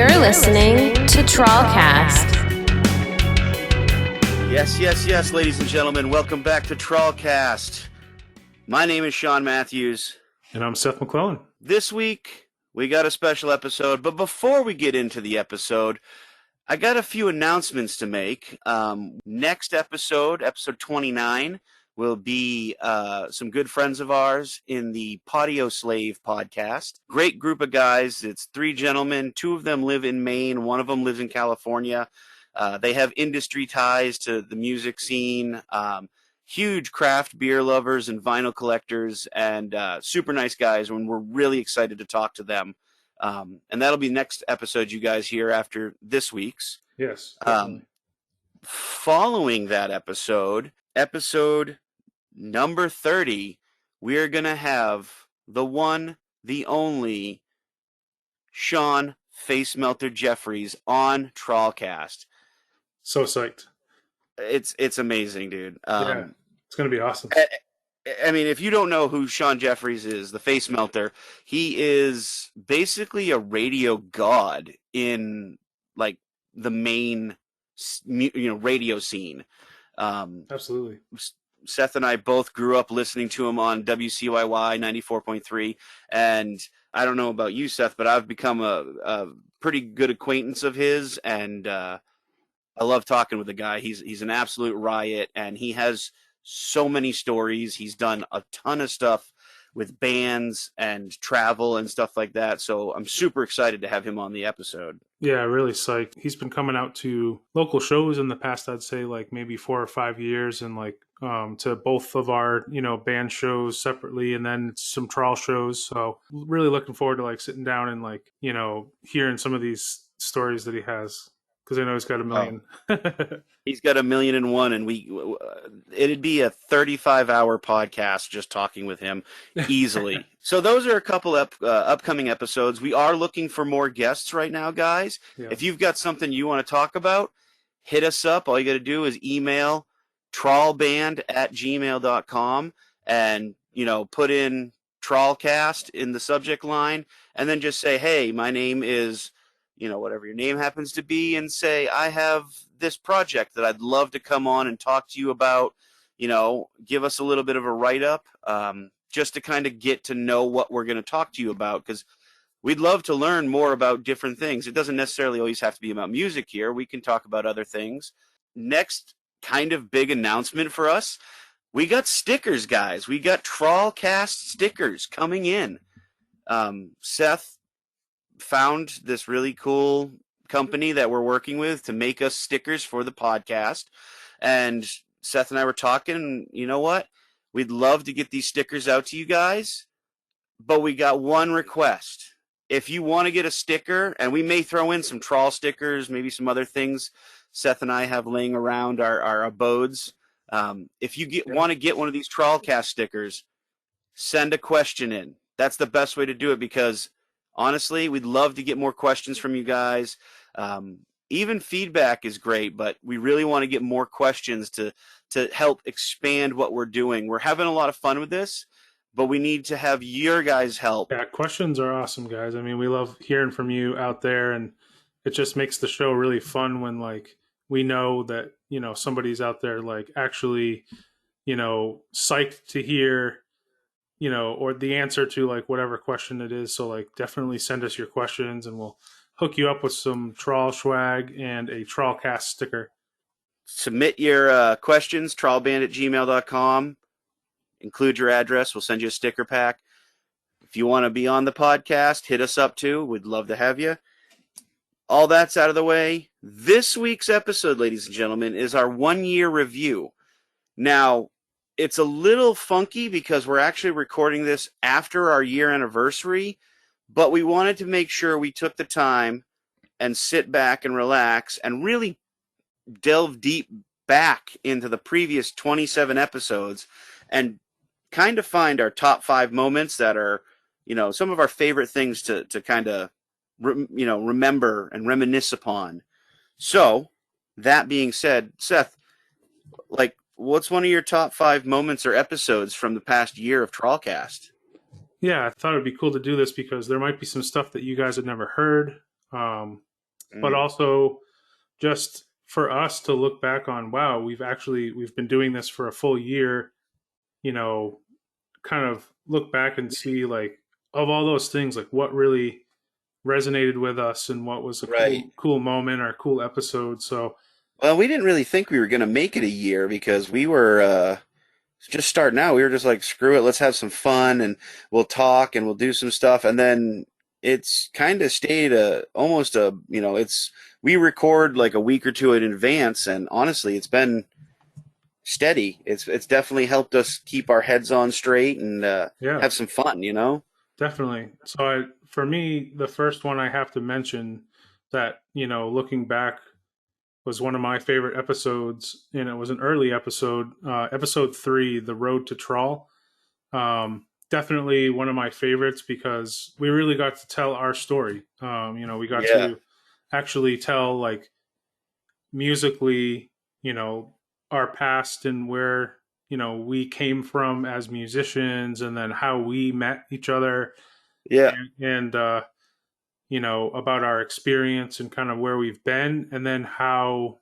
You're listening to TrawlCast. Yes, ladies and gentlemen. Welcome back to TrawlCast. My name is Sean Matthews. And I'm Seth McClellan. This week, we got a special episode. But before we get into the episode, I got a few announcements to make. Next episode, episode 29, will be some good friends of ours in the Patio Slave podcast. Great group of guys. It's three gentlemen. Two of them live in Maine. One of them lives in California. They have industry ties to the music scene. Huge craft beer lovers and vinyl collectors, and super nice guys. And we're really excited to talk to them. And that'll be next episode you guys hear after this week's. Yes. Following that episode number 30, we're going to have the one, the only Sean Face Melter Jeffries on TrawlCast. So psyched. It's amazing, dude. Yeah, it's going to be awesome. I mean, if you don't know who Sean Jeffries is, the Face Melter, he is basically a radio god in like the main, radio scene. Absolutely. Seth and I both grew up listening to him on WCYY 94.3, and I don't know about you, Seth, but I've become a pretty good acquaintance of his, and I love talking with the guy. He's an absolute riot, and he has so many stories. He's done a ton of stuff with bands and travel and stuff like that. So I'm super excited to have him on the episode. Yeah, really psyched. He's been coming out to local shows in the past, I'd say like maybe 4 or 5 years, and like to both of our, band shows separately, and then some Trawl shows. So really looking forward to like sitting down and like, hearing some of these stories that he has. Because I know he's got a million. He's got 1,000,001, and it'd be a 35-hour podcast just talking with him easily. So those are a couple upcoming episodes. We are looking for more guests right now, guys. Yeah. If you've got something you want to talk about, hit us up. All you got to do is email trawlband@gmail.com and, put in TrawlCast in the subject line, and then just say, hey, my name is... whatever your name happens to be, and say, I have this project that I'd love to come on and talk to you about, give us a little bit of a write-up, just to kind of get to know what we're going to talk to you about, because we'd love to learn more about different things. It doesn't necessarily always have to be about music here. We can talk about other things. Next kind of big announcement for us, we got stickers, guys. We got TrawlCast stickers coming in. Seth found this really cool company that we're working with to make us stickers for the podcast, and Seth and I were talking, you know what, we'd love to get these stickers out to you guys, but we got one request. If you want to get a sticker, and we may throw in some Trawl stickers, maybe some other things Seth and I have laying around our abodes, if you want to get one of these TrawlCast stickers, send a question in. That's the best way to do it, because honestly, we'd love to get more questions from you guys. Even feedback is great, but we really want to get more questions to help expand what we're doing. We're having a lot of fun with this, but we need to have your guys' help. Yeah, questions are awesome, guys. I mean, we love hearing from you out there, and it just makes the show really fun when like we know that, somebody's out there like actually, psyched to hear or the answer to like whatever question it is. So like definitely send us your questions, and we'll hook you up with some Trawl swag and a TrawlCast sticker. Submit your questions, trawlband@gmail.com. Include your address. We'll send you a sticker pack. If you want to be on the podcast, hit us up too. We'd love to have you. All that's out of the way. This week's episode, ladies and gentlemen, is our 1-year review. Now, it's a little funky because we're actually recording this after our year anniversary, but we wanted to make sure we took the time and sit back and relax and really delve deep back into the previous 27 episodes and kind of find our top 5 moments that are, some of our favorite things to kind of, remember and reminisce upon. So, that being said, Seth, like, what's one of your top 5 moments or episodes from the past year of TrawlCast? Yeah, I thought it'd be cool to do this because there might be some stuff that you guys had never heard. but Mm. also just for us to look back on, wow, we've been doing this for a full year, you know, kind of look back and see like of all those things, like what really resonated with us and what was a Right. cool moment or a cool episode. So Well, we didn't really think we were going to make it a year because we were just starting out. We were just like, screw it, let's have some fun and we'll talk and we'll do some stuff. And then it's kind of stayed almost it's we record like a week or two in advance, and honestly, it's been steady. It's definitely helped us keep our heads on straight and yeah, have some fun. definitely. So for me, the first one I have to mention that, looking back, was one of my favorite episodes, and it was an early episode, episode 3, The Road to Trawl. Definitely one of my favorites because we really got to tell our story. We got Yeah. to actually tell, like, musically, our past and where, we came from as musicians, and then how we met each other, Yeah. and about our experience and kind of where we've been, and then how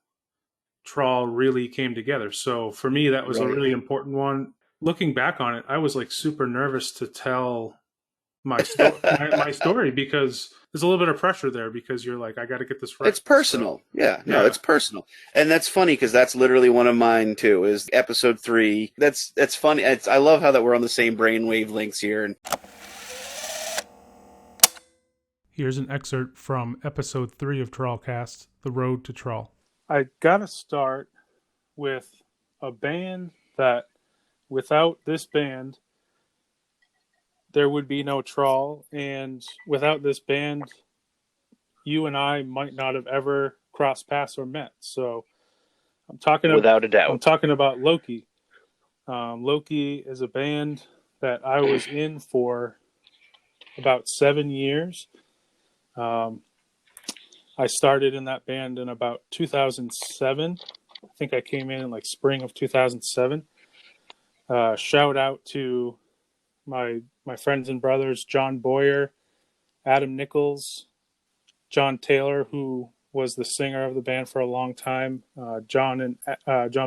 Trawl really came together. So for me, that was a Right. really important one. Looking back on it, I was like super nervous to tell my story because there's a little bit of pressure there because you're like, I got to get this right. It's personal. So, Yeah. No, yeah. it's personal. And that's funny because that's literally one of mine too, is episode 3. That's funny. I love how that we're on the same brainwave links here. And Here's an excerpt from episode 3 of TrawlCast, The Road to Trawl. I got to start with a band that without this band, there would be no Trawl, and without this band, you and I might not have ever crossed paths or met. So Without a doubt. I'm talking about Loki. Loki is a band that I was in for about 7 years. I started in that band in about 2007. I think I came in like spring of 2007. Shout out to my friends and brothers, John Boyer, Adam Nichols, John Taylor, who was the singer of the band for a long time. John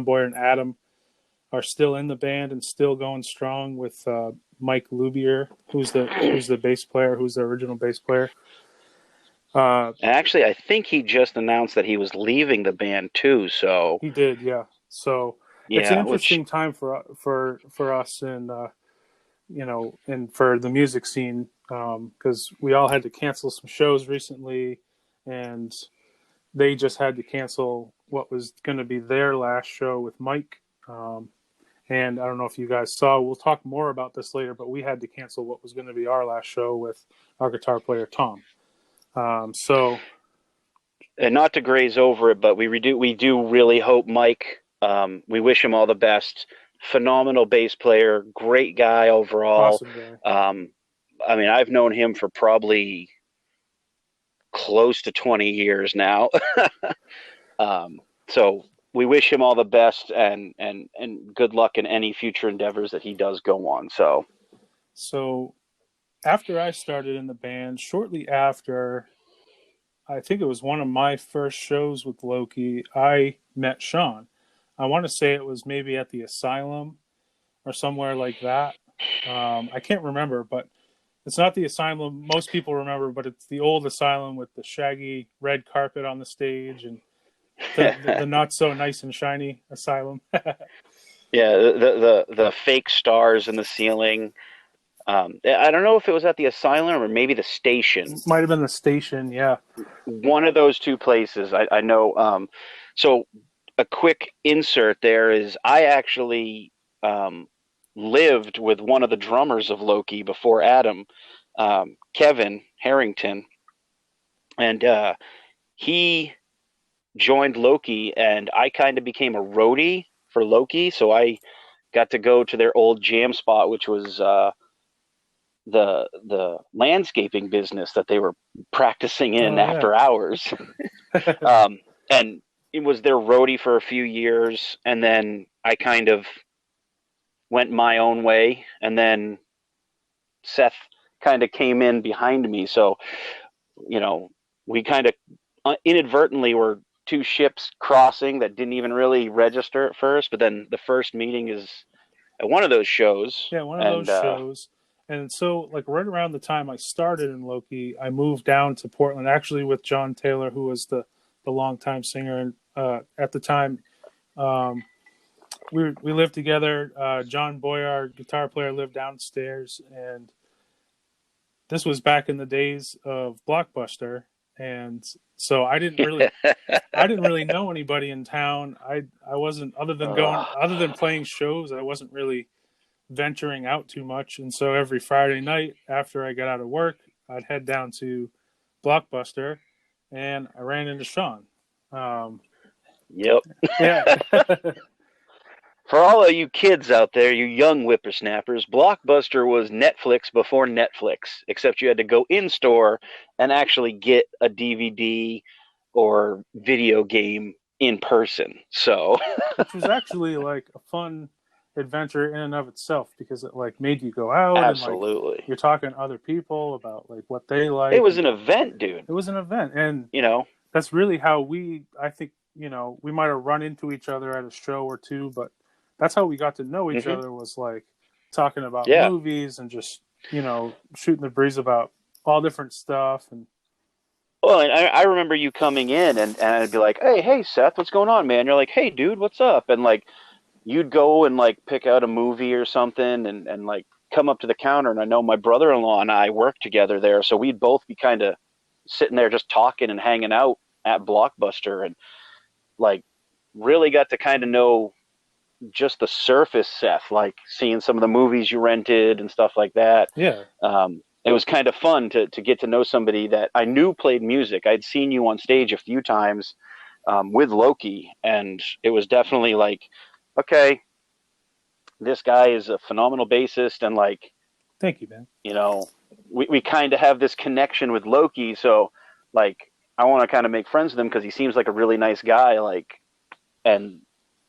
Boyer and Adam are still in the band and still going strong with Mike Lubier, who's the bass player, who's the original bass player. Actually, I think he just announced that he was leaving the band too. So he did, yeah. So it's an interesting time for us, and and for the music scene, because we all had to cancel some shows recently, and they just had to cancel what was going to be their last show with Mike. And I don't know if you guys saw. We'll talk more about this later, but we had to cancel what was going to be our last show with our guitar player Tom. And not to graze over it, but we do really hope Mike. We wish him all the best. Phenomenal bass player, great guy overall. Awesome guy. I mean, I've known him for probably close to 20 years now. So we wish him all the best and good luck in any future endeavors that he does go on. So after I started in the band, shortly after, I think it was one of my first shows with Loki, I met Sean. I want to say it was maybe at the Asylum or somewhere like that. I can't remember, but it's not the Asylum most people remember, but it's the old Asylum with the shaggy red carpet on the stage and the not so nice and shiny Asylum. Yeah, the fake stars in the ceiling. I don't know if it was at the Asylum or maybe the station. Might have been the station, yeah. One of those two places, I know. So a quick insert there is I actually lived with one of the drummers of Loki before Adam, Kevin Harrington, and he joined Loki, and I kind of became a roadie for Loki, so I got to go to their old jam spot, which was the landscaping business that they were practicing in after hours. And it was their roadie for a few years, and then I kind of went my own way, and then Seth kind of came in behind me. So, we kind of inadvertently were two ships crossing that didn't even really register at first, but then the first meeting is at one of those shows. Yeah, one of those shows. And so, like, right around the time I started in Loki, I moved down to Portland, actually with John Taylor, who was the longtime singer. And at the time, we lived together. John Boyer, our guitar player, lived downstairs. And this was back in the days of Blockbuster. And so I didn't really know anybody in town. I wasn't, other than playing shows, I wasn't really venturing out too much. And so every Friday night after I got out of work, I'd head down to Blockbuster, and I ran into Sean. Yep. Yeah. For all of you kids out there, you young whippersnappers, Blockbuster was Netflix before Netflix, except you had to go in-store and actually get a DVD or video game in person. So, which was actually like a fun adventure in and of itself, because it like made you go out. Absolutely. And, like, you're talking to other people about like what they like. It was an event, dude. It was an event. And, that's really how I think, we might have run into each other at a show or two, but that's how we got to know each other, was like talking about movies and just, shooting the breeze about all different stuff. And well, and I remember you coming in and I'd be like, hey, Seth, what's going on, man? You're like, hey, dude, what's up? And like, you'd go and like pick out a movie or something and like come up to the counter. And I know my brother-in-law and I worked together there. So we'd both be kind of sitting there just talking and hanging out at Blockbuster, and like really got to kind of know just the surface Seth, like seeing some of the movies you rented and stuff like that. Yeah. It was kind of fun to get to know somebody that I knew played music. I'd seen you on stage a few times with Loki, and it was definitely like, okay, this guy is a phenomenal bassist, and like, thank you, man. We kind of have this connection with Loki, so like I want to kind of make friends with him because he seems like a really nice guy, like, and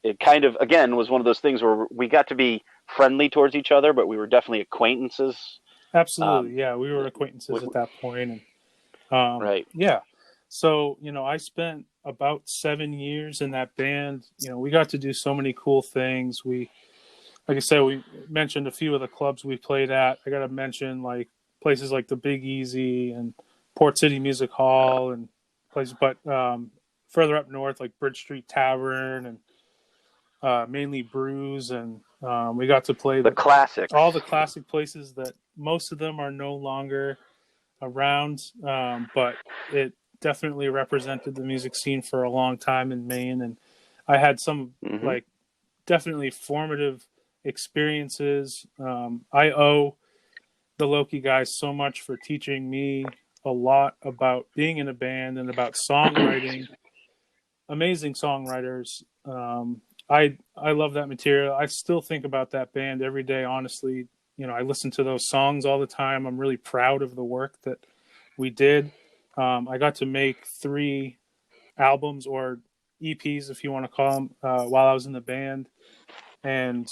it kind of, again, was one of those things where we got to be friendly towards each other, but we were definitely acquaintances. Absolutely. Yeah. We were acquaintances at that point. And, right. Yeah. So, I spent about 7 years in that band. We got to do so many cool things. Like I said, we mentioned a few of the clubs we played at. I got to mention like places like the Big Easy and Port City Music Hall and places, but further up north, like Bridge Street Tavern and mainly Brews, and we got to play the classics, all the classic places that most of them are no longer around, but it definitely represented the music scene for a long time in Maine. And I had some like definitely formative experiences. I owe the Loki guys so much for teaching me a lot about being in a band and about songwriting. Amazing songwriters. I love that material. I still think about that band every day, honestly. I listen to those songs all the time. I'm really proud of the work that we did. I got to make 3 albums, or EPs, if you want to call them, while I was in the band. And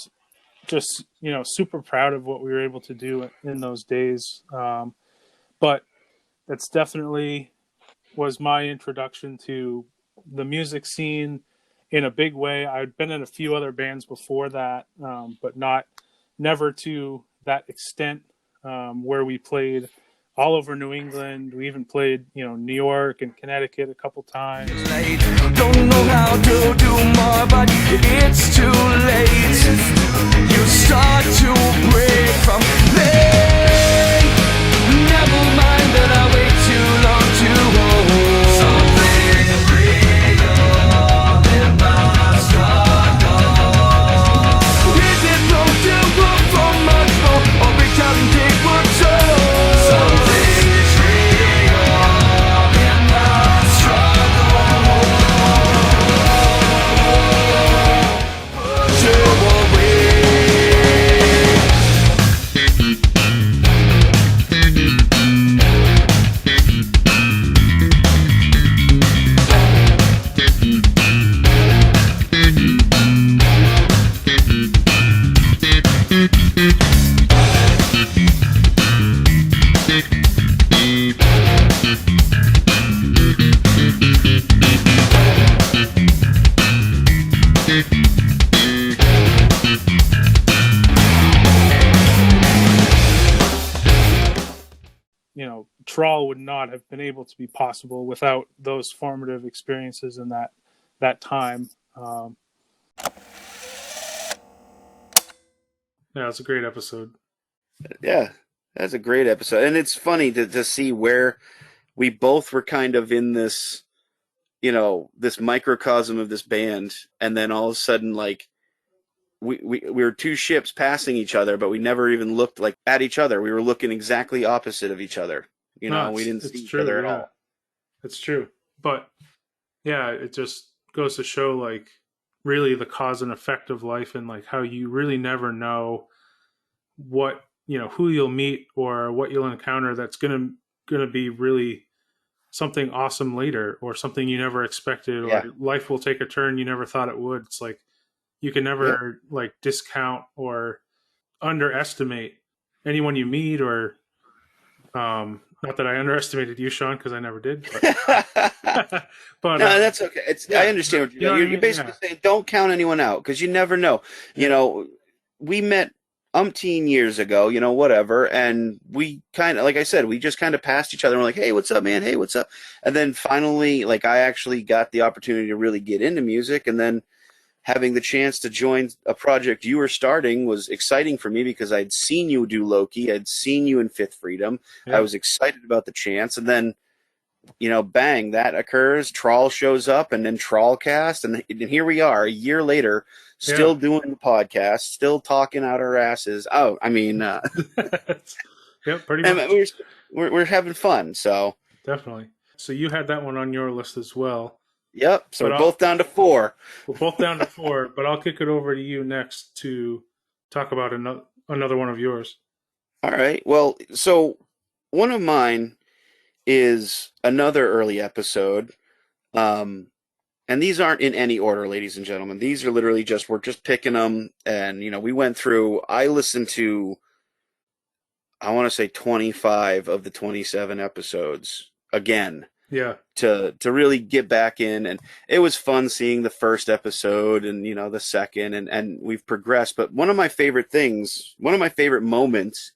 just, super proud of what we were able to do in those days. But that's definitely was my introduction to the music scene in a big way. I'd been in a few other bands before that, but never to that extent, where we played all over New England. We even played, New York and Connecticut a couple times. Don't know how to do more, but it's too late. You start to break from pain. Never mind that I wait too long to hold something real in my struggle. Is it wrong to look for much more, or become take what's all? Something is real in my struggle. You know, Trawl would not have been able to be possible without those formative experiences in that time. Yeah, it's a great episode. Yeah, that's a great episode. And it's funny to see where we both were kind of in this, this microcosm of this band. And then all of a sudden, like, we were two ships passing each other, but we never even looked like at each other. We were looking exactly opposite of each other. We didn't see each other at all. It's true. But yeah, it just goes to show, like, really the cause and effect of life, and like how you really never know what, who you'll meet or what you'll encounter that's gonna be really something awesome later, or something you never expected, or life will take a turn you never thought it would. It's like you can never like discount or underestimate anyone you meet, or not that I underestimated you, Sean, because I never did. But, but no, that's okay. I understand what you're You're basically saying don't count anyone out, because you never know. We met umpteen years ago, whatever, and we kind of, like I said, we just kind of passed each other. And we're like, hey, what's up, man? Hey, what's up? And then finally, like, I actually got the opportunity to really get into music, and then having the chance to join a project you were starting was exciting for me, because I'd seen you do Loki. I'd seen you in Fifth Freedom. Yeah. I was excited about the chance. And then, bang, that occurs. Trawl shows up, and then TrawlCast. And here we are a year later, still doing the podcast, still talking out our asses. Oh, I mean, pretty much. We're having fun. So definitely. So you had that one on your list as well. Yep. So we're both down to 4. We're both down to 4, but I'll kick it over to you next to talk about another one of yours. All right. Well, so one of mine is another early episode. And these aren't in any order, ladies and gentlemen. These are literally we're just picking them. And, we went through, I listened to, I want to say 25 of the 27 episodes again. Yeah. To really get back in, and it was fun seeing the first episode and the second, and we've progressed. But one of my favorite moments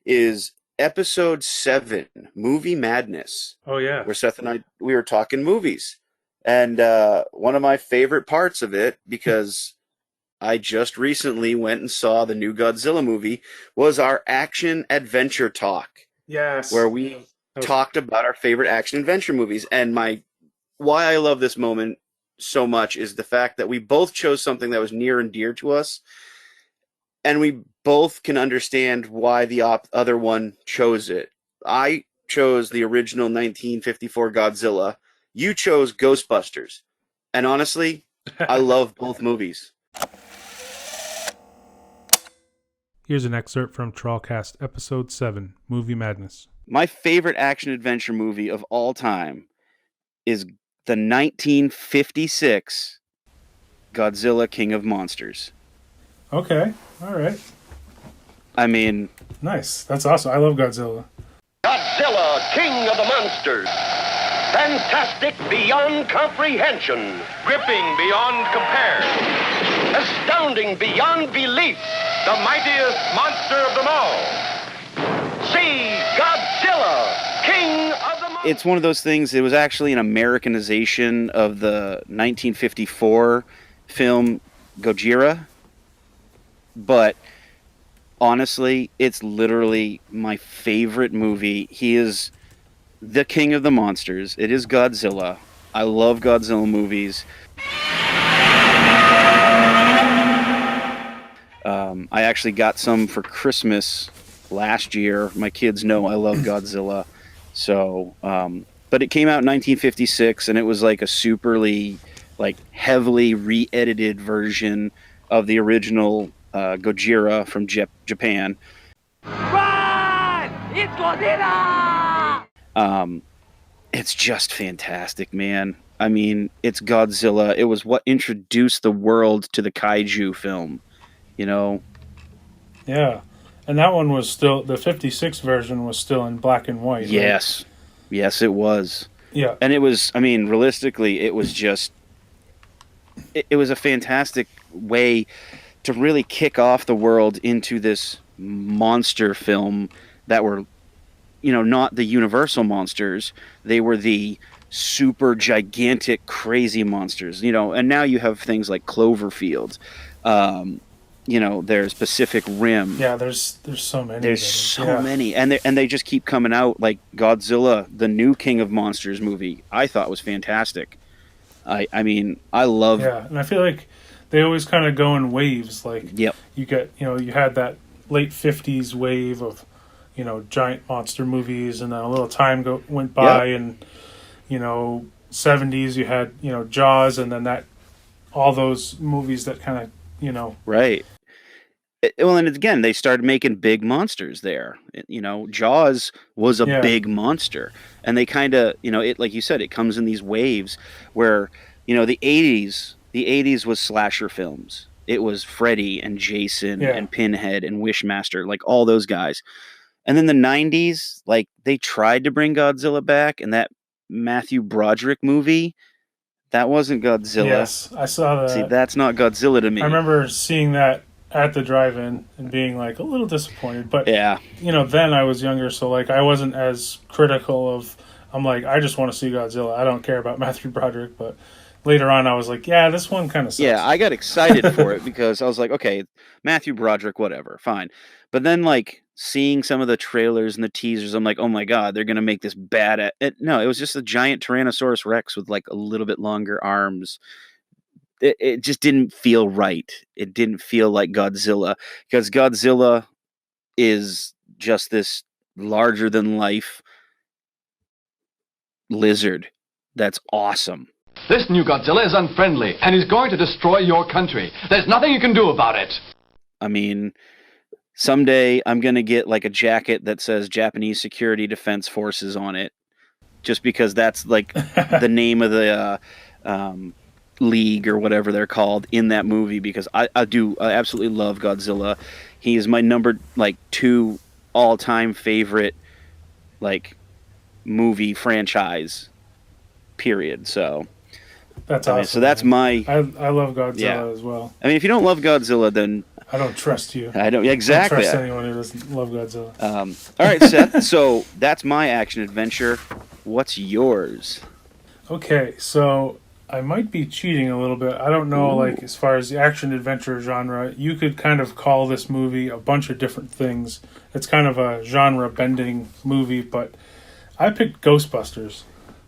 is episode 7, Movie Madness. Oh yeah. Where Seth and we were talking movies. And one of my favorite parts of it, because I just recently went and saw the new Godzilla movie, was our action adventure talk. Yes. Where we talked about our favorite action adventure movies. And why I love this moment so much is the fact that we both chose something that was near and dear to us, and we both can understand why the other one chose it. I chose the original 1954 Godzilla. You chose Ghostbusters. And honestly, I love both movies. Here's an excerpt from TrawlCast Episode 7, Movie Madness. My favorite action-adventure movie of all time is the 1956 Godzilla King of Monsters. Okay, all right. I mean... Nice, that's awesome. I love Godzilla. Godzilla, King of the Monsters. Fantastic beyond comprehension. Gripping beyond compare. Astounding beyond belief. The mightiest monster of them all. See Godzilla, King of the Monsters. It's one of those things, it was actually an Americanization of the 1954 film Gojira. But honestly, it's literally my favorite movie. He is the king of the monsters. It is Godzilla. I love Godzilla movies. I actually got some for Christmas last year. My kids know I love Godzilla. So, but it came out in 1956, and it was like a superly, like, heavily re-edited version of the original Gojira from Japan. Run! It's Godzilla! It's just fantastic, man. I mean, it's Godzilla. It was what introduced the world to the kaiju film, you know? Yeah. And that one was still, the 56 version was still in black and white. Yes. Right? Yes, it was. Yeah. And it was, I mean, realistically, it was just it was a fantastic way to really kick off the world into this monster film that were, not the universal monsters. They were the super gigantic, crazy monsters, and now you have things like Cloverfield. There's Pacific Rim. Yeah, there's so many. There's so many, and they just keep coming out. Like Godzilla, the new King of Monsters movie, I thought was fantastic. I mean, I love. Yeah, and I feel like they always kind of go in waves. Like, yep. You get, you had that late '50s wave of, giant monster movies, and then a little time went by, and '70s you had Jaws, and then all those movies that kind of right. Well, and again, they started making big monsters there. Jaws was a big monster, and they kind of, it, like you said, it comes in these waves where, the '80s was slasher films. It was Freddy and Jason and Pinhead and Wishmaster, like all those guys. And then the '90s, like they tried to bring Godzilla back, and that Matthew Broderick movie, that wasn't Godzilla. Yes, I saw that. See, that's not Godzilla to me. I remember seeing that at the drive-in and being like a little disappointed, but then I was younger, so like I wasn't as critical of. I'm like, I just want to see Godzilla. I don't care about Matthew Broderick, but later on I was like, yeah, this one kind of sucks. Yeah, I got excited for it because I was like, okay, Matthew Broderick, whatever, fine. But then like seeing some of the trailers and the teasers, I'm like, oh my god, they're gonna make this bad. No, it was just a giant Tyrannosaurus Rex with like a little bit longer arms. It just didn't feel right. It didn't feel like Godzilla, because Godzilla is just this larger than life lizard that's awesome. This new Godzilla is unfriendly and is going to destroy your country. There's nothing you can do about it. I mean, someday I'm going to get like a jacket that says Japanese Security Defense Forces on it, just because that's like the name of the league or whatever they're called in that movie, because I absolutely love Godzilla. He is my number 2 all-time favorite movie franchise, period. So that's awesome. So that's my I love Godzilla as well. I mean, if you don't love Godzilla, then I don't trust you. I don't exactly. I don't trust anyone who doesn't love Godzilla. All right, Seth. So that's my action adventure. What's yours? Okay, so I might be cheating a little bit. I don't know, as far as the action-adventure genre, you could kind of call this movie a bunch of different things. It's kind of a genre-bending movie, but I picked Ghostbusters.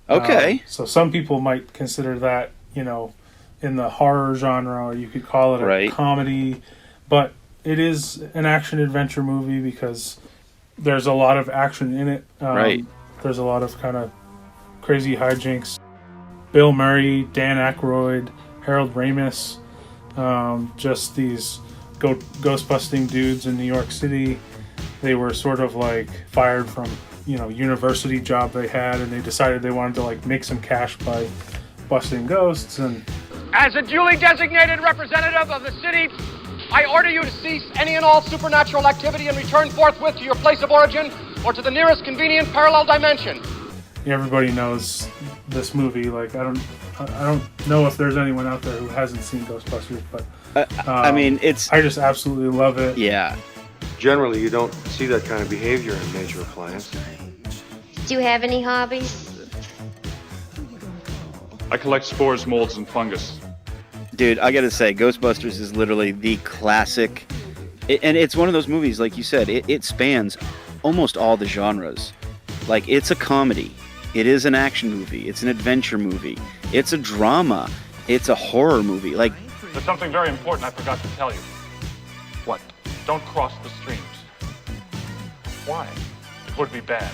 Okay. So some people might consider that, in the horror genre, or you could call it a comedy, but it is an action-adventure movie because there's a lot of action in it. There's a lot of kind of crazy hijinks. Bill Murray, Dan Aykroyd, Harold Ramis, just these ghost-busting dudes in New York City. They were sort of fired from, university job they had, and they decided they wanted to make some cash by busting ghosts. And as a duly designated representative of the city, I order you to cease any and all supernatural activity and return forthwith to your place of origin or to the nearest convenient parallel dimension. Everybody knows this movie. I don't know if there's anyone out there who hasn't seen Ghostbusters, but I mean, I just absolutely love it. Yeah. Generally, you don't see that kind of behavior in major appliance. Do you have any hobbies? I collect spores, molds, and fungus. Dude, I gotta say, Ghostbusters is literally the classic, and it's one of those movies, like you said, it spans almost all the genres. It's a comedy. It is an action movie. It's an adventure movie. It's a drama. It's a horror movie. There's something very important I forgot to tell you. What? Don't cross the streams. Why? It would be bad.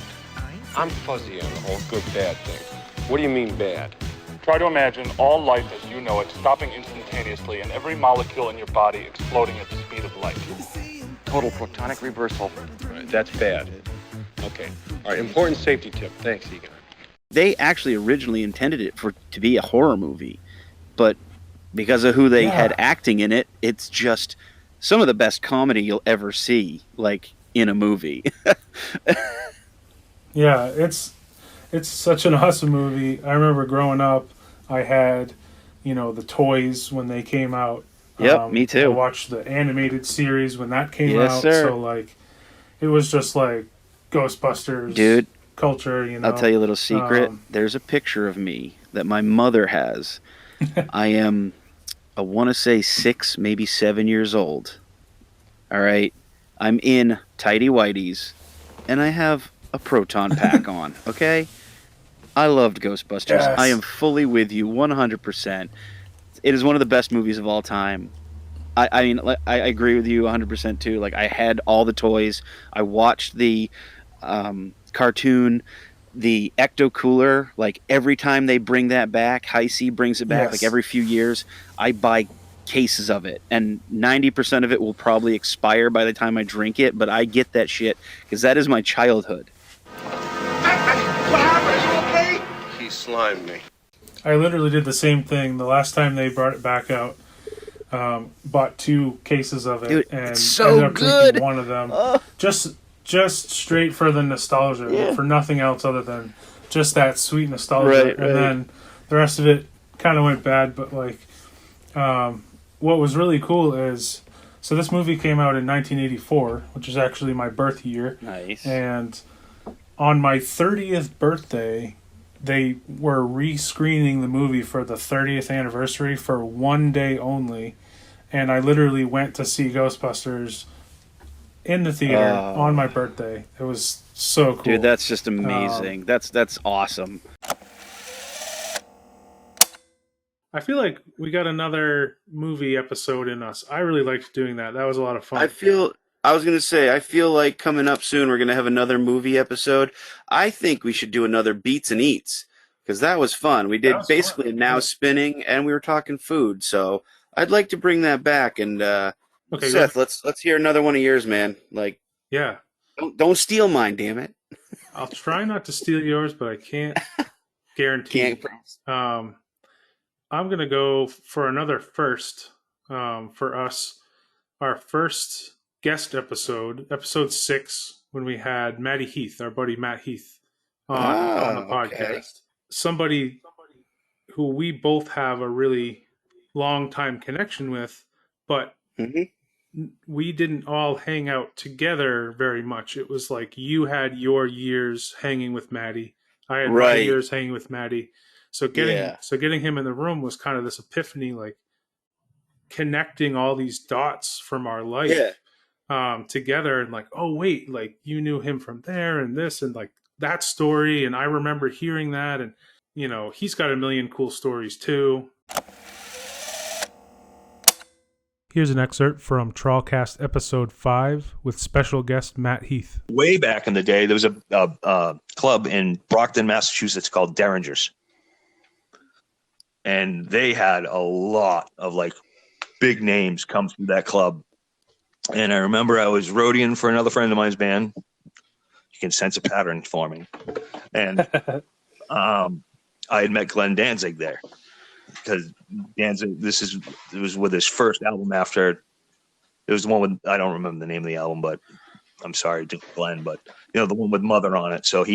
I'm fuzzy on the whole good-bad thing. What do you mean bad? Try to imagine all life as you know it stopping instantaneously and every molecule in your body exploding at the speed of light. Total protonic reversal. Right, that's bad. Okay. All right, important safety tip. Thanks, Egon. They actually originally intended it to be a horror movie, but because of who they had acting in it, it's just some of the best comedy you'll ever see, in a movie. Yeah, it's such an awesome movie. I remember growing up, I had the toys when they came out. Yep, me too. I watched the animated series when that came Yes, out. sir. So like, it was just like Ghostbusters, Dude, culture. I'll tell you a little secret. There's a picture of me that my mother has. I want to say 6, maybe 7 years old. All right, I'm in tighty whities, and I have a proton pack on. Okay, I loved Ghostbusters. Yes. I am fully with you, 100%. It is one of the best movies of all time. I mean, I agree with you 100% too. Like, I had all the toys. I watched the cartoon, the Ecto Cooler. Like, every time they bring that back, High C brings it back. Yes. Like, every few years, I buy cases of it, and 90% of it will probably expire by the time I drink it. But I get that shit because that is my childhood. What happened? Are you okay? He slimed me. I literally did the same thing. The last time they brought it back out, bought 2 cases of it, Dude, and it's so ended up good. drinking one of them. Just straight for the nostalgia, for nothing else other than just that sweet nostalgia. Right. Then the rest of it kind of went bad. But like, what was really cool is, so this movie came out in 1984, which is actually my birth year. Nice. And on my 30th birthday, they were re-screening the movie for the 30th anniversary for one day only, and I literally went to see Ghostbusters in the theater on my birthday. It was so cool. Dude, that's just amazing. That's awesome. I feel like we got another movie episode in us. I really liked doing that. That was a lot of fun. I was going to say, I feel like coming up soon we're going to have another movie episode. I think we should do another Beats and Eats, because that was fun. We did basically now spinning, and we were talking food. So I'd like to bring that back. And Seth, let's hear another one of yours, man. Like, yeah, don't steal mine, damn it. I'll try not to steal yours, but I can't guarantee. I'm going to go for another first for us. Our first guest episode 6, when we had Matty Heath, our buddy Matt Heath, on the podcast. Okay. Somebody who we both have a really long time connection with, but we didn't all hang out together very much. It was like you had your years hanging with Matty. I had my years hanging with Matty. So getting him in the room was kind of this epiphany, like connecting all these dots from our life together, and like, oh wait, like you knew him from there and this and like that story, and I remember hearing that, and he's got a million cool stories too. Here's an excerpt from TrawlCast episode 5 with special guest Matt Heath. Way back in the day, there was a club in Brockton, Massachusetts called Derringers. And they had a lot of like big names come through that club. And I remember I was roadieing for another friend of mine's band. You can sense a pattern forming. And I had met Glenn Danzig there, because Danzig, it was with his first album after. It was the one with, I don't remember the name of the album, but I'm sorry to Glenn, but the one with Mother on it. So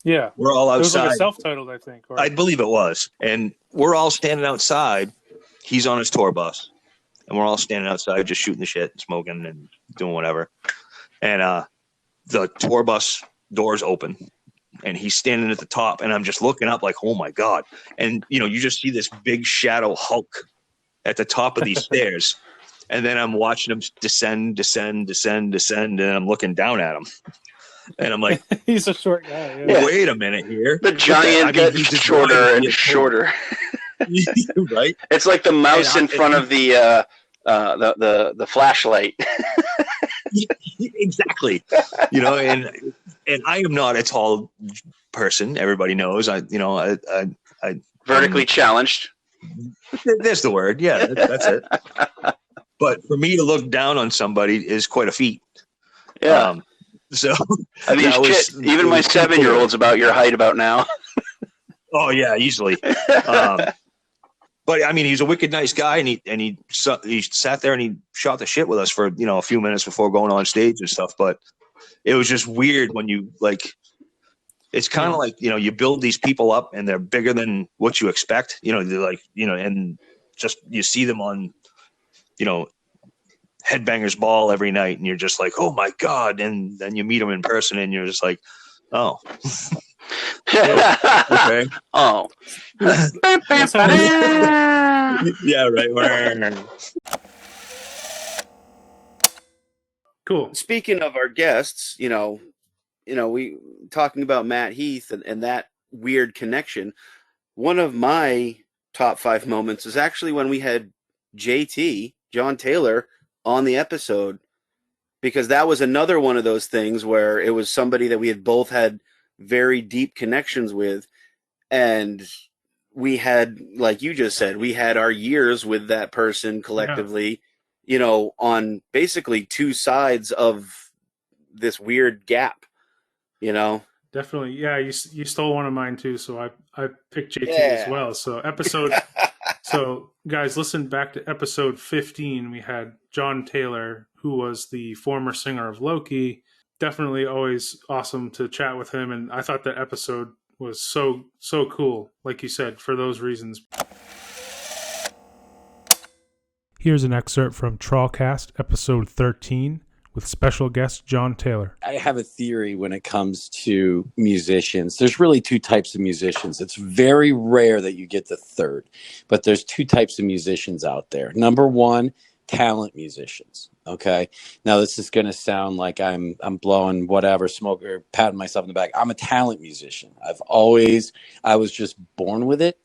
we're all outside. It was like a self-titled, I think. I believe it was. And we're all standing outside. He's on his tour bus. And we're all standing outside just shooting the shit, smoking and doing whatever. And the tour bus doors open. And he's standing at the top. And I'm just looking up like, oh, my God. And, you just see this big shadow Hulk at the top of these stairs. And then I'm watching him descend. And I'm looking down at him. And I'm like, he's a short guy. Yeah. Wait a minute here. The giant gets shorter and shorter. Right? It's like the mouse in front of the flashlight. Exactly. And I am not a tall person. Everybody knows. I vertically challenged. There's the word. Yeah, that's it. But for me to look down on somebody is quite a feet. Yeah. So I mean, even my 7-year-old's about your height about now. Oh yeah, easily. But I mean, he's a wicked nice guy, and he sat there and he shot the shit with us for a few minutes before going on stage and stuff. But it was just weird when you like it's kind of like, you build these people up and they're bigger than what you expect, they're like, and just, you see them on, Headbangers Ball every night and you're just like, oh my God. And then you meet them in person and you're just like, oh, okay. Oh, yeah, right. Cool. Speaking of our guests, we talking about Matt Heath and that weird connection. One of my top 5 moments is actually when we had JT, John Taylor, on the episode, because that was another one of those things where it was somebody that we had both had very deep connections with, and we had, like you just said, we had our years with that person collectively, on basically 2 sides of this weird gap, Definitely. Yeah, you stole one of mine too, so I picked JT as well. So so guys, listen back to episode 15. We had John Taylor, who was the former singer of Loki. Definitely always awesome to chat with him, and I thought that episode was so cool, like you said, for those reasons. Here's an excerpt from TrawlCast, episode 13, with special guest John Taylor. I have a theory when it comes to musicians. There's really 2 types of musicians. It's very rare that you get the third, but there's 2 types of musicians out there. Number 1, talent musicians. Okay. Now this is going to sound like I'm blowing whatever smoke or patting myself in the back. I'm a talent musician. I was just born with it.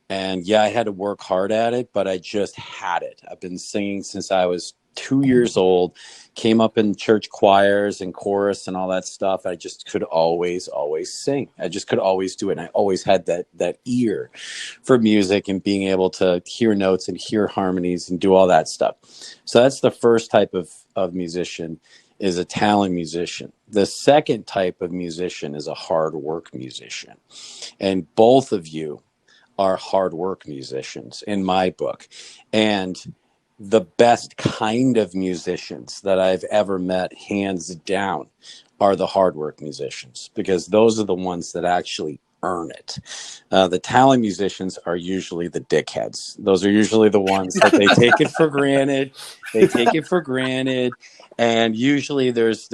And yeah, I had to work hard at it, but I just had it. I've been singing since I was 2 years old, came up in church choirs and chorus and all that stuff. I just could always sing. I just could always do it. And I always had that ear for music and being able to hear notes and hear harmonies and do all that stuff. So that's the first type of musician, is a talent musician. The second type of musician is a hard work musician. And both of you are hard work musicians in my book. And the best kind of musicians that I've ever met, hands down, are the hard work musicians, because those are the ones that actually earn it. The talent musicians are usually the dickheads. Those are usually the ones that they take it for granted. They take it for granted. And usually there's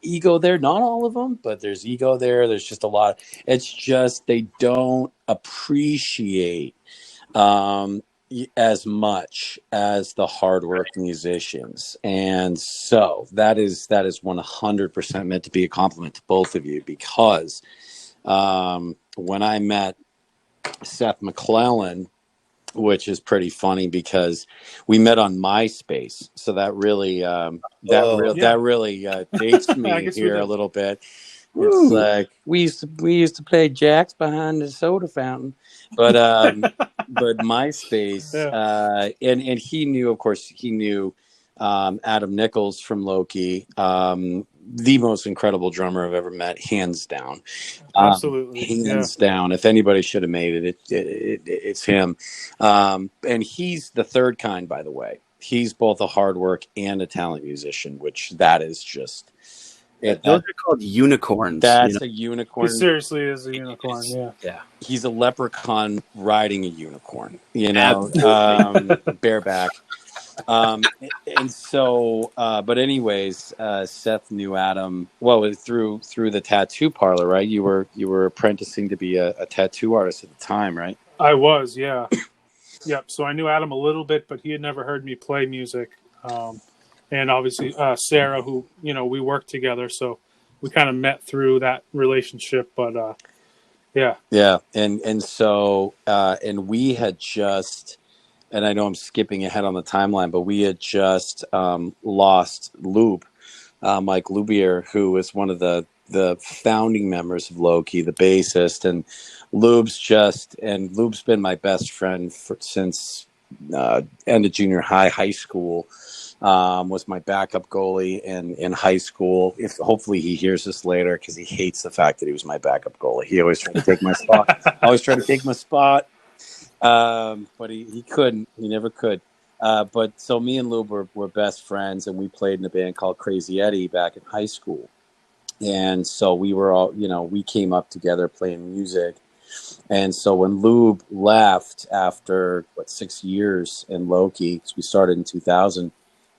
ego there. Not all of them, but there's ego there. There's just a lot. It's just they don't appreciate as much as the hard work musicians. And so that is 100% meant to be a compliment to both of you, because when I met Seth MacLellan, which is pretty funny because we met on MySpace, so that really dates me here a little bit. It's like we used to play jacks behind the soda fountain, but MySpace, and he knew, of course, Adam Nichols from Loki, the most incredible drummer I've ever met, hands down. Absolutely, hands down. If anybody should have made it, it's him. And he's the third kind, by the way. He's both a hard work and a talent musician, which that is just. Those are called unicorns. That's a unicorn. He seriously is a unicorn. Yeah. He's a leprechaun riding a unicorn. Bareback. And so, but anyways, Seth knew Adam through the tattoo parlor, right? You were apprenticing to be a tattoo artist at the time, right? I was, yeah. Yep. So I knew Adam a little bit, but he had never heard me play music. And obviously Sarah, who, we worked together, so we kind of met through that relationship. But yeah. And so and we had just, and I know I'm skipping ahead on the timeline, but we had just lost Lube, Mike Lubier, who was one of the founding members of Loki, the bassist. And Lube's been my best friend since end of junior high school. Was my backup goalie in high school. Hopefully he hears this later, because he hates the fact that he was my backup goalie. He always tried to take my spot. But he couldn't. He never could. But so me and Lube were best friends, and we played in a band called Crazy Eddie back in high school. And so we were all, we came up together playing music. And so when Lube left after 6 years in Loki, because we started in 2000,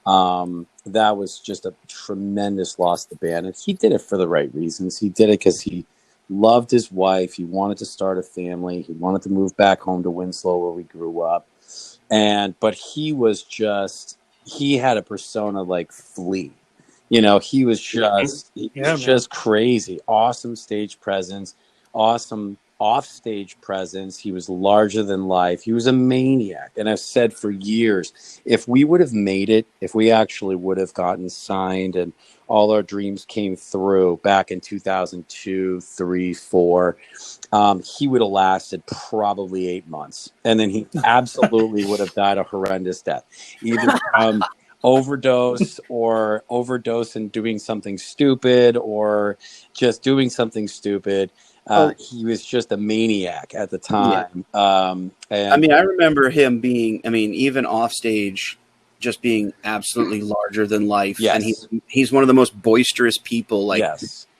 that was just a tremendous loss to the band. And he did it for the right reasons. He did it because he loved his wife. He wanted to start a family. He wanted to move back home to Winslow where we grew up. But he had a persona like Flea. He was just crazy. Awesome stage presence, awesome off-stage presence. He was larger than life. He was a maniac. And I've said for years, if we would have made it, if we actually would have gotten signed and all our dreams came through back in 2002, 3, 4, he would have lasted probably 8 months. And then he absolutely would have died a horrendous death, either from overdose and doing something stupid, or just doing something stupid. He was just a maniac at the time. I remember him being, even off stage, just being absolutely larger than life. Yes. And he's one of the most boisterous people.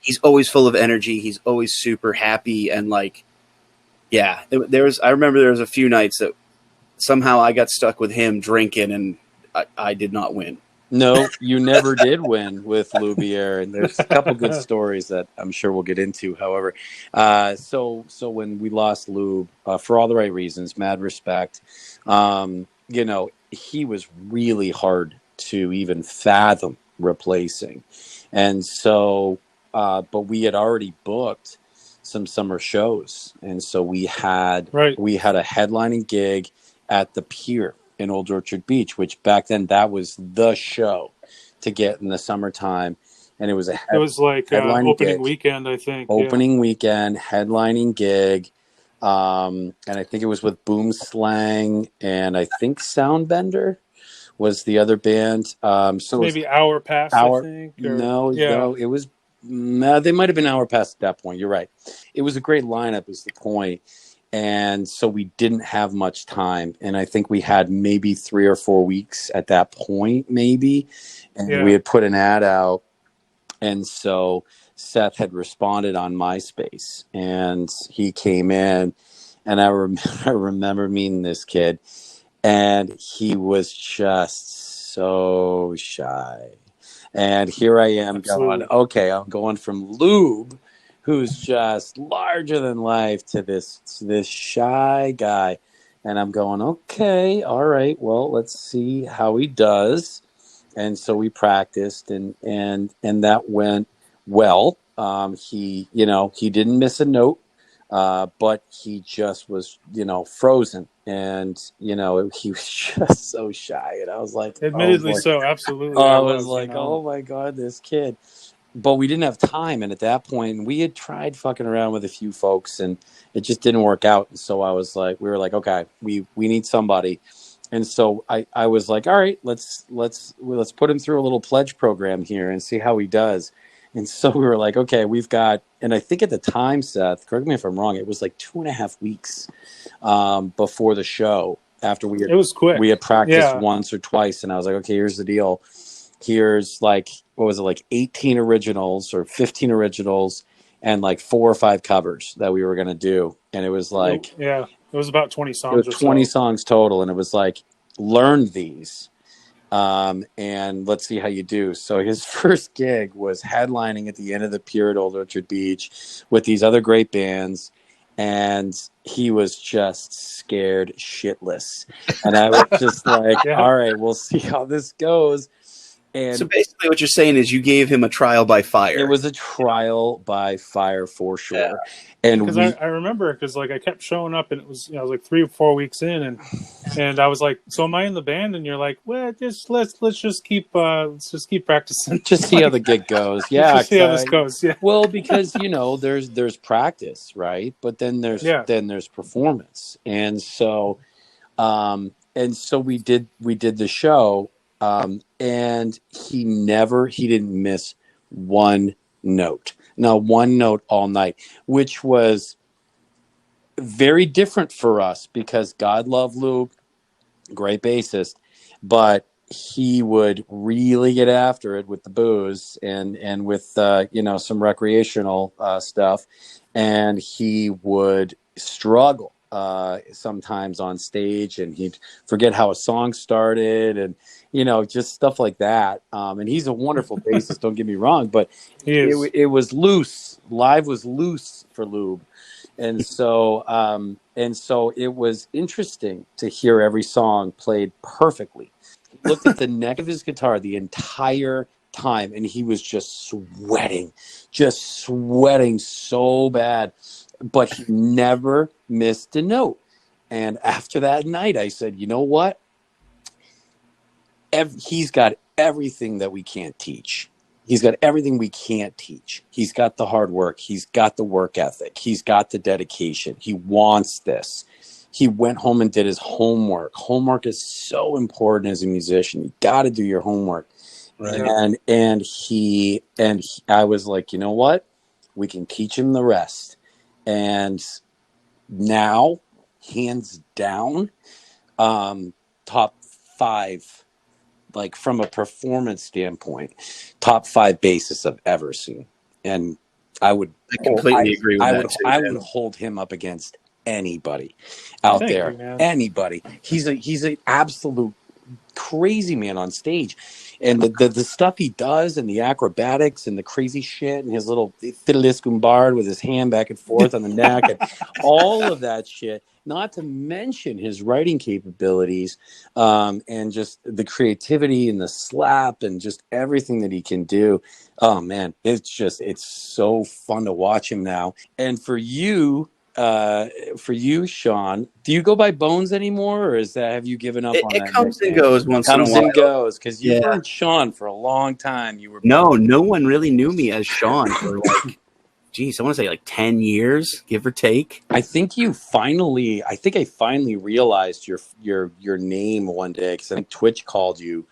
He's always full of energy. He's always super happy. And I remember there was a few nights that somehow I got stuck with him drinking, and I did not win. No, you never did win with Loubier, and there's a couple good stories that I'm sure we'll get into. However, so when we lost Lube, for all the right reasons, mad respect, he was really hard to even fathom replacing, and so, but we had already booked some summer shows, and so we had a headlining gig at the Pier in Old Orchard Beach, which back then that was the show to get in the summertime, and it was opening weekend, I think. Weekend, headlining gig, and I think it was with Boom Slang, and I think Soundbender was the other band. So maybe Hour Past, I think. No, it was. They might have been Hour Past at that point. You're right. It was a great lineup, is the point. And so we didn't have much time. And I think we had maybe 3 or 4 weeks at that point, maybe. And we had put an ad out. And so Seth had responded on MySpace. And he came in. And I remember meeting this kid. And he was just so shy. And here I am going, okay, I'm going from Lube, who's just larger than life, to this shy guy. And I'm going, okay, all right, well, let's see how he does. And so we practiced, and that went well. He didn't miss a note, but he just was, frozen. And, he was just so shy. And I was like, admittedly so, absolutely. I was like, oh my God, this kid. But we didn't have time, and at that point, we had tried fucking around with a few folks, and it just didn't work out. And so we were like, okay, we need somebody, and so I was like, all right, let's put him through a little pledge program here and see how he does. And so we were like, okay, we've got, and I think at the time, Seth, correct me if I'm wrong, it was like 2.5 weeks before the show. After it was quick. We had practiced once or twice, and I was like, okay, here's the deal. Here's 18 originals or 15 originals and 4 or 5 covers that we were going to do. And it was it was about 20 songs. It was 20 songs total. And it was learn these and let's see how you do. So his first gig was headlining at the end of the Pier at Old Orchard Beach with these other great bands. And he was just scared shitless. And I was just like, all right, we'll see how this goes. And so basically what you're saying is you gave him a trial by fire. It was a trial by fire for sure. Yeah. And because I remember, because I kept showing up, and it was I was 3 or 4 weeks in, and I was like, so am I in the band? And you're like, well, let's just keep practicing. Just see how the gig goes. Yeah, just see how this goes. Yeah. Well, because there's practice, right? But then there's performance, and so we did the show. And he didn't miss one note. Now, one note all night, which was very different for us because God love Luke, great bassist, but he would really get after it with the booze and with some recreational stuff, and he would struggle sometimes on stage, and he'd forget how a song started, and just stuff like that. And he's a wonderful bassist, don't get me wrong, but it was loose. Live was loose for Lube. And so it was interesting to hear every song played perfectly. He looked at the neck of his guitar the entire time, and he was just sweating so bad, but he never missed a note. And after that night, I said, you know what? He's got everything that we can't teach. He's got everything we can't teach. He's got the hard work. He's got the work ethic. He's got the dedication. He wants this. He went home and did his homework. Homework is so important as a musician. You got to do your homework. Right. And I was like, you know what? We can teach him the rest. And now, hands down, top 5. Like from a performance standpoint, top 5 bassists I've ever seen, and I completely agree with that. I would hold him up against anybody out there. Anybody. He's an absolute crazy man on stage, and the stuff he does, and the acrobatics, and the crazy shit, and his little fiddle-iscumbard with his hand back and forth on the neck, and all of that shit. Not to mention his writing capabilities, and just the creativity and the slap and just everything that he can do. Oh man, it's so fun to watch him now. And for you, Sean, do you go by Bones anymore, or have you given up on that? It comes and goes once in a while. Comes and goes, because you weren't Sean for a long time. You were no one really knew me as Sean for like. Geez, I want to say like 10 years, give or take. I think I finally realized your name one day, because I think Twitch called you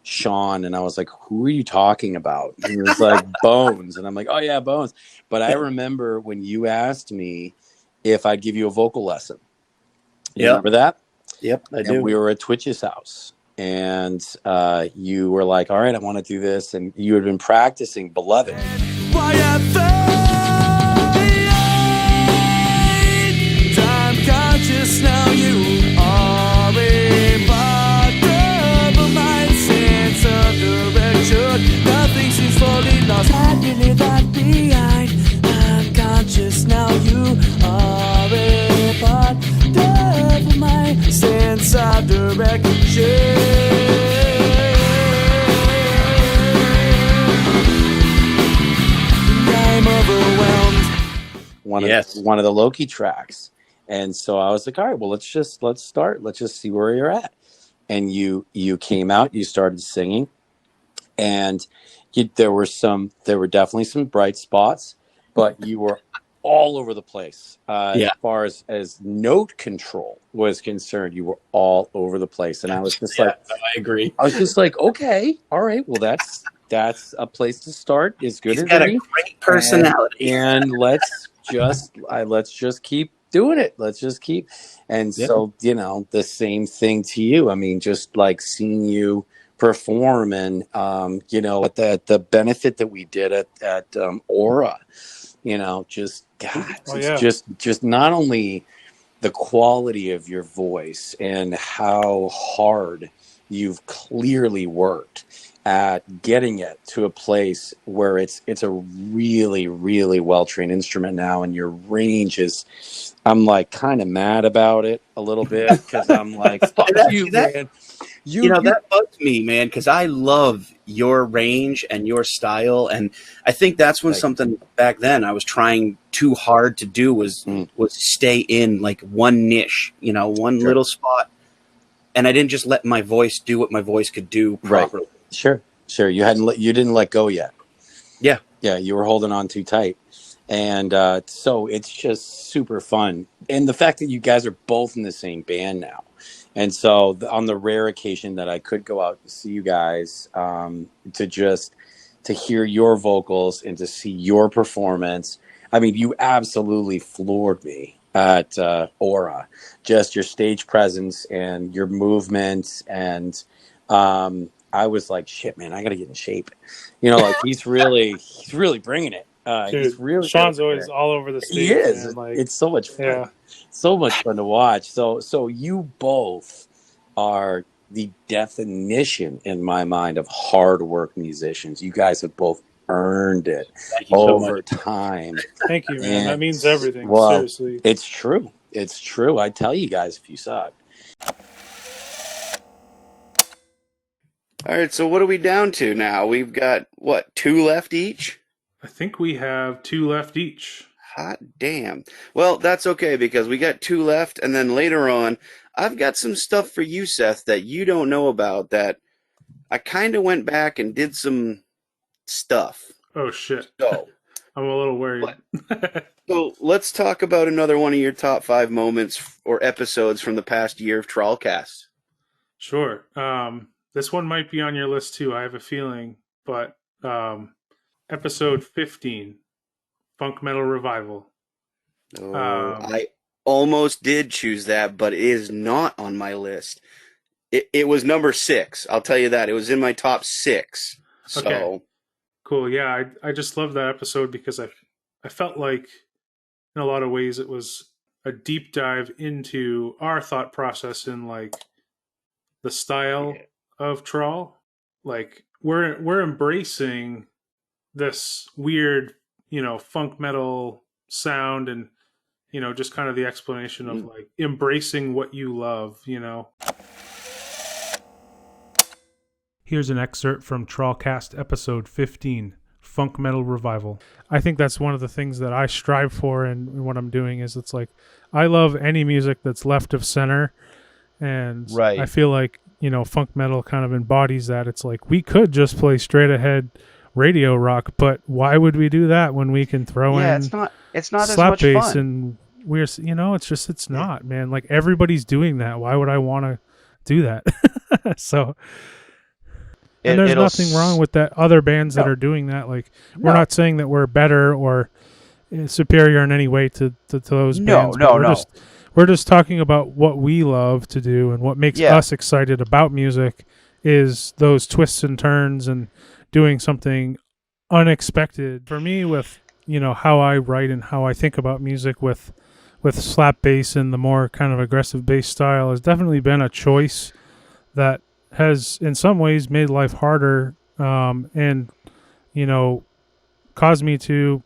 Sean, and I was like, who are you talking about? And it was like Bones, and I'm like, oh yeah, Bones. But I remember when you asked me if I'd give you a vocal lesson. You remember that? Yep, I do. And we were at Twitch's house, and you were like, all right, I want to do this, and you had been practicing Beloved. Conscious now, you are a part of my sense of direction. Nothing seems fully lost. Had you leave that behind? I'm conscious now, you are a part of my sense of direction. I'm overwhelmed. One of the Loki tracks. And so I was like, all right, well, let's start. Let's just see where you're at. And you came out, you started singing, and there were definitely some bright spots, but you were all over the place. As far as note control was concerned, you were all over the place. And I was just I agree. I was just like, okay, all right, well, that's a place to start. As good He's as got any. a great personality. And let's just keep doing it. Let's just keep. And so, the same thing to you. I mean, just like seeing you perform, and the benefit that we did at Aura, just not only the quality of your voice and how hard you've clearly worked at getting it to a place where it's a really, really well-trained instrument now, and your range is, I'm like kind of mad about it a little bit, because I'm like, fuck you, man. That bugs me, man, because I love your range and your style, and I think that's when something back then I was trying too hard to do was stay in like one niche, one little spot, and I didn't just let my voice do what my voice could do properly. Right. Sure. You didn't let go yet. Yeah. You were holding on too tight, and so it's just super fun. And the fact that you guys are both in the same band now, and so on the rare occasion that I could go out and see you guys, to hear your vocals and to see your performance. I mean, you absolutely floored me at Aura. Just your stage presence and your movements and I was like, shit, man, I got to get in shape. You know, like he's really bringing it. Dude, He's really Sean's bringing always it. all over the stage. He is. Man. Like, it's so much fun. yeah. So much fun to watch. So you both are the definition in my mind of hard work musicians. You guys have both earned it over time. Thank you, man. And, that means everything. well, Seriously. It's true. It's true. I'd tell you guys if you saw it. All right, so what are we down to now? We've got, what, 2 left each? I think we have 2 left each. Hot damn. Well, that's okay because we got 2 left, and then later on, I've got some stuff for you, Seth, that you don't know about that I kind of went back and did some stuff. Oh, shit. So, I'm a little worried. So let's talk about another one of your top 5 moments or episodes from the past year of TrawlCast. Sure. This one might be on your list too, I have a feeling, but episode 15, Funk Metal Revival. I almost did choose that, but it is not on my list. It was number 6. I'll tell you that. It was in my top 6. So okay. Cool. Yeah, I just love that episode because I felt like in a lot of ways it was a deep dive into our thought process in like the style of Trawl. Like we're embracing this weird, funk metal sound and, just kind of the explanation of like embracing what you love, Here's an excerpt from TrawlCast episode 15, Funk Metal Revival. I think that's one of the things that I strive for in what I'm doing is it's like, I love any music that's left of center. And I feel like, funk metal kind of embodies that. It's like, we could just play straight ahead radio rock, but why would we do that when we can throw in it's not slap as much bass fun. and we're, it's not, man. Like everybody's doing that. Why would I want to do that? So, and there's nothing wrong with that. Other bands that are doing that, like we're not saying that we're better or superior in any way to those bands. We're just talking about what we love to do and what makes us excited about music is those twists and turns and doing something unexpected. For me, with how I write and how I think about music with slap bass and the more kind of aggressive bass style has definitely been a choice that has in some ways made life harder and caused me to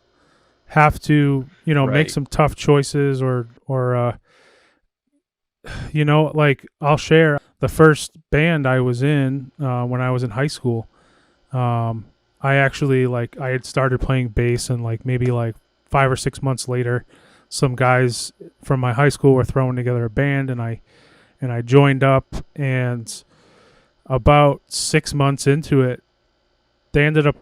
have to make some tough choices or like I'll share the first band I was in when I was in high school. I actually I had started playing bass and maybe 5 or 6 months later, some guys from my high school were throwing together a band and I joined up, and about 6 months into it, they ended up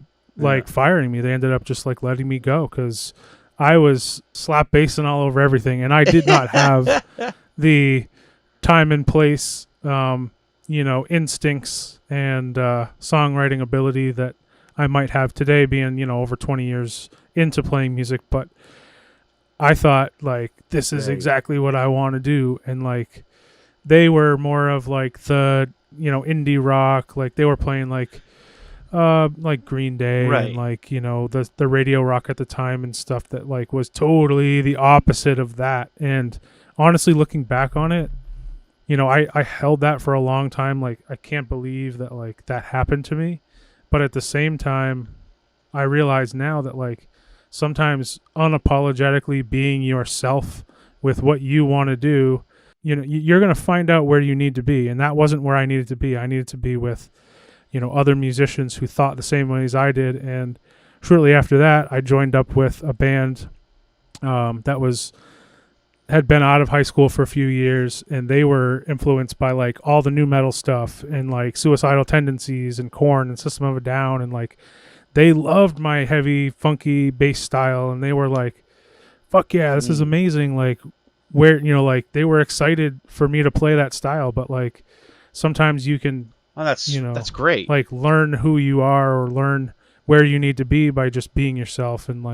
firing me. They ended up just letting me go because I was slap bassing all over everything, and I did not have the time and place, instincts and songwriting ability that I might have today, being over 20 years into playing music. But I thought this is exactly what I want to do, and they were more of the indie rock, they were playing Green Day and the radio rock at the time and stuff that was totally the opposite of that. And honestly, looking back on it, I held that for a long time. I can't believe that that happened to me. But at the same time, I realize now that sometimes unapologetically being yourself with what you want to do, you're going to find out where you need to be. And that wasn't where I needed to be. I needed to be with other musicians who thought the same way as I did. And shortly after that, I joined up with a band that had been out of high school for a few years, and they were influenced by all the new metal stuff and Suicidal Tendencies and Korn and System of a Down, and they loved my heavy, funky bass style, and they were like, "Fuck yeah, this is amazing!" Where they were excited for me to play that style, but sometimes you can. Oh, that's great. Learn who you are or learn where you need to be by just being yourself and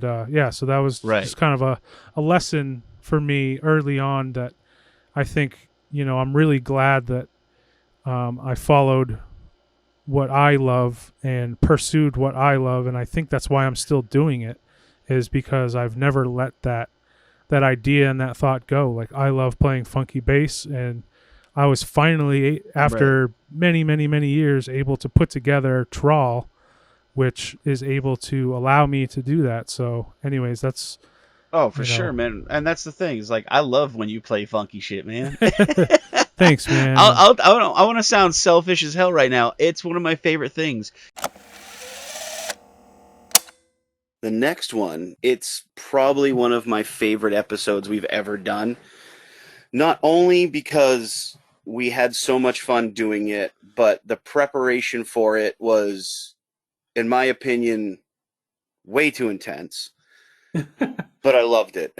so that was just kind of a lesson for me early on that I think, I'm really glad that I followed what I love and pursued what I love, and I think that's why I'm still doing it, is because I've never let that idea and that thought go. Like, I love playing funky bass, and I was finally, after many years, able to put together Trawl, which is able to allow me to do that. So anyways, that's... Oh, for sure, man. And that's the thing. Is like, I love when you play funky shit, man. Thanks, man. I want to sound selfish as hell right now. It's one of my favorite things. The next one, it's probably one of my favorite episodes we've ever done. Not only because we had so much fun doing it, but the preparation for it was, in my opinion, way too intense. But I loved it.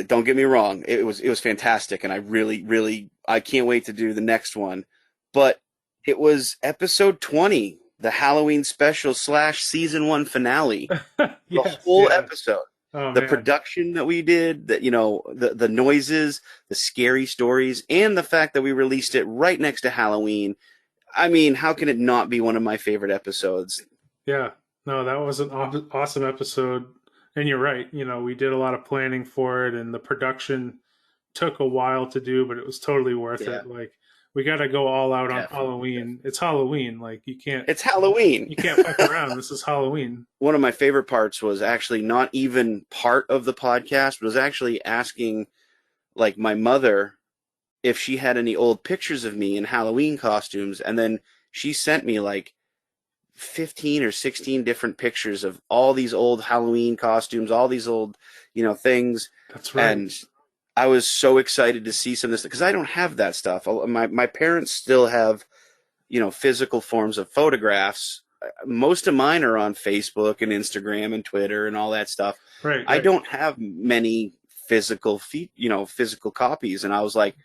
Don't get me wrong. It was fantastic, and I really I can't wait to do the next one. But it was episode 20, the Halloween special / season 1 finale. The whole episode. Oh, the man. production that we did, that, you know, the noises, the scary stories, and the fact that we released it right next to Halloween. I mean, how can it not be one of my favorite episodes? Yeah. No, that was an awesome episode. And you're right. You know, we did a lot of planning for it, and the production took a while to do, but it was totally worth it. Like, we got to go all out on Halloween. It's Halloween. Like, you can't... It's Halloween. You can't fuck around. This is Halloween. One of my favorite parts was actually not even part of the podcast, but was actually asking, like, my mother if she had any old pictures of me in Halloween costumes. And then she sent me, like, 15 or 16 different pictures of all these old Halloween costumes, all these old, you know, things. That's right. And I was so excited to see some of this, because I don't have that stuff. My parents still have, you know, physical forms of photographs. Most of mine are on Facebook and Instagram and Twitter and all that stuff. Right. I don't have many physical copies. And I was like,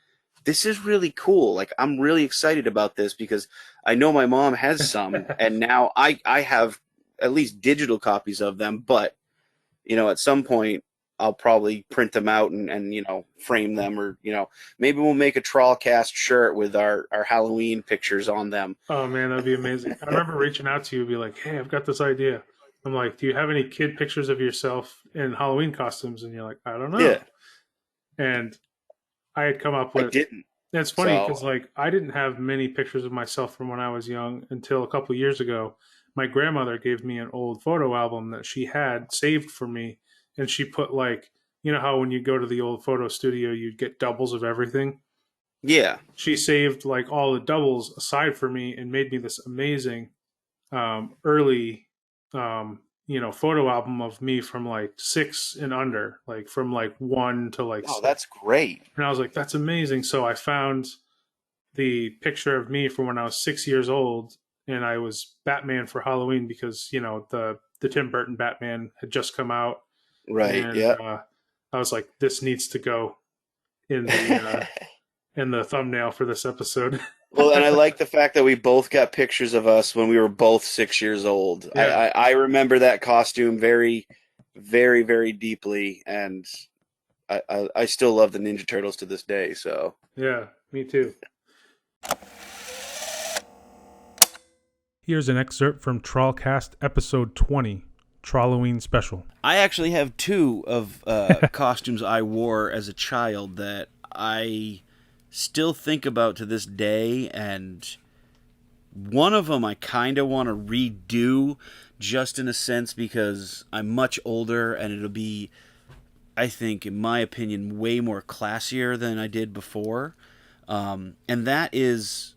this is really cool. Like, I'm really excited about this, because I know my mom has some, and now I have at least digital copies of them. But, you know, at some point, I'll probably print them out and you know, frame them, or, you know, maybe we'll make a TrawlCast shirt with our Halloween pictures on them. Oh, man, that'd be amazing. I remember reaching out to you and be like, hey, I've got this idea. I'm like, do you have any kid pictures of yourself in Halloween costumes? And you're like, I don't know. Yeah. And I had come up with... I didn't. It's funny because, like, I didn't have many pictures of myself from when I was young until a couple of years ago. My grandmother gave me an old photo album that she had saved for me, and she put, like, you know how when you go to the old photo studio, you'd get doubles of everything? Yeah. She saved, like, all the doubles aside for me and made me this amazing early, you know, photo album of me from, like, 6 and under, like, from, like, 1 to, like, 6. That's great. And I was like, that's amazing. So I found the picture of me from when I was 6 years old, and I was Batman for Halloween because, you know, the Tim Burton Batman had just come out. Right. And, yeah. I was like, this needs to go in the in the thumbnail for this episode. Well, and I like the fact that we both got pictures of us when we were both 6 years old. Yeah. I remember that costume very, very, very deeply, and I still love the Ninja Turtles to this day. So yeah, me too. Here's an excerpt from TrawlCast episode 20, Trawloween Special. I actually have 2 of costumes I wore as a child that I still think about to this day, and one of them I kind of want to redo, just in a sense because I'm much older, and it'll be, I think, in my opinion, way more classier than I did before. And that is,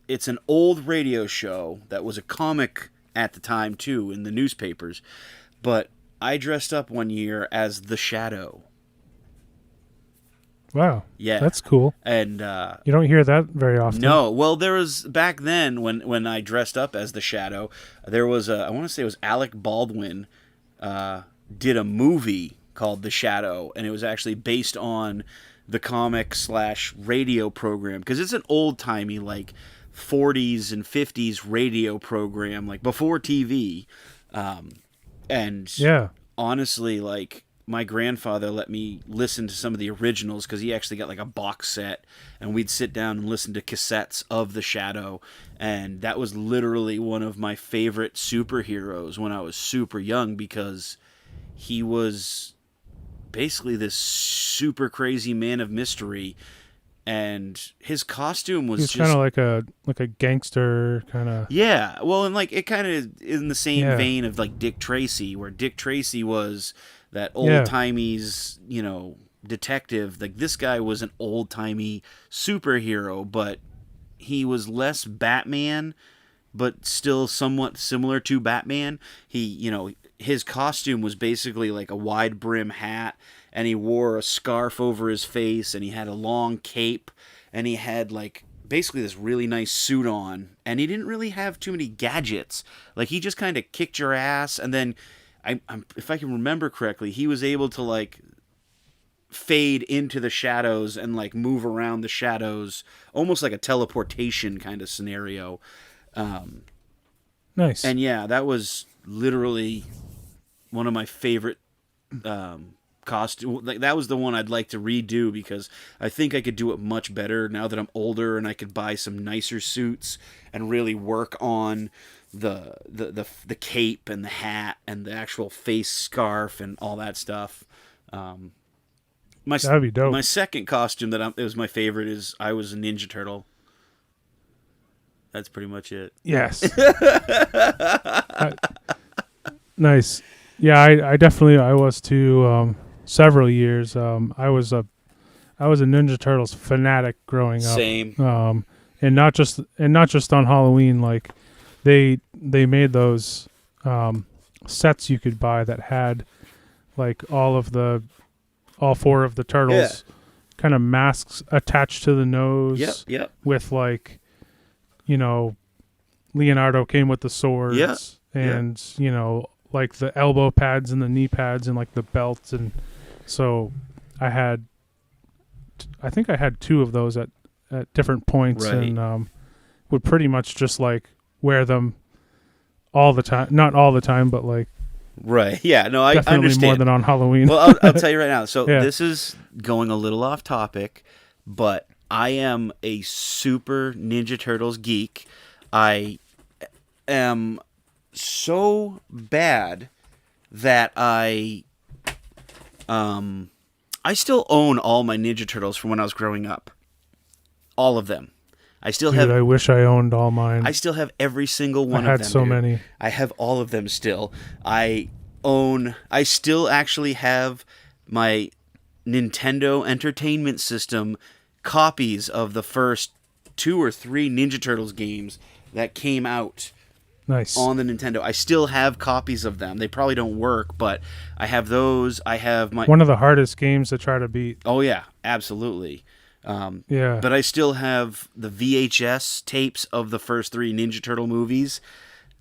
it's an old radio show that was a comic at the time too, in the newspapers, but I dressed up one year as the Shadow. Wow. Yeah. That's cool. And you don't hear that very often. No. Well, there was, back then when I dressed up as the Shadow, there was I want to say it was Alec Baldwin did a movie called The Shadow, and it was actually based on the comic / radio program, because it's an old-timey, like, 40s and 50s radio program, like before TV. And yeah, honestly, like, my grandfather let me listen to some of the originals because he actually got like a box set, and we'd sit down and listen to cassettes of the Shadow, and that was literally one of my favorite superheroes when I was super young because he was basically this super crazy man of mystery, and his costume was He's just kind of like a gangster kind of. Yeah, well, and like it kind of in the same vein of like Dick Tracy, where Dick Tracy was that old timey's, detective. Like this guy was an old timey superhero, but he was less Batman, but still somewhat similar to Batman. He, his costume was basically like a wide brim hat, and he wore a scarf over his face, and he had a long cape, and he had like basically this really nice suit on, and he didn't really have too many gadgets. Like he just kind of kicked your ass, and then if I can remember correctly, he was able to like fade into the shadows and like move around the shadows, almost like a teleportation kind of scenario. Nice. And yeah, that was literally one of my favorite costume. Like that was the one I'd like to redo because I think I could do it much better now that I'm older, and I could buy some nicer suits and really work on the cape and the hat and the actual face scarf and all that stuff. That'd be dope. My second costume it was my favorite is I was a Ninja Turtle. That's pretty much it. Yes. Nice. Yeah, I definitely was too. Several years. I was a Ninja Turtles fanatic growing up. Same. And not just on Halloween. Like they made those sets you could buy that had like all four of the turtles kind of masks attached to the nose. Yep. With like, Leonardo came with the swords and like the elbow pads and the knee pads and like the belts, and so I think I had two of those at different points, and would pretty much just like wear them all the time. Not all the time, but like yeah, no, I definitely understand more than on Halloween. Well, I'll tell you right now. So this is going a little off topic, but I am a super Ninja Turtles geek. I am so bad that I still own all my Ninja Turtles from when I was growing up. All of them. I still have. I wish I owned all mine. I still have every single one of them. I had so many. I have all of them still. I still actually have my Nintendo Entertainment System copies of the first 2 or 3 Ninja Turtles games that came out. Nice. On the Nintendo. I still have copies of them. They probably don't work, but I have those. I have my... One of the hardest games to try to beat. Oh, yeah. Absolutely. Yeah. But I still have the VHS tapes of the first 3 Ninja Turtle movies.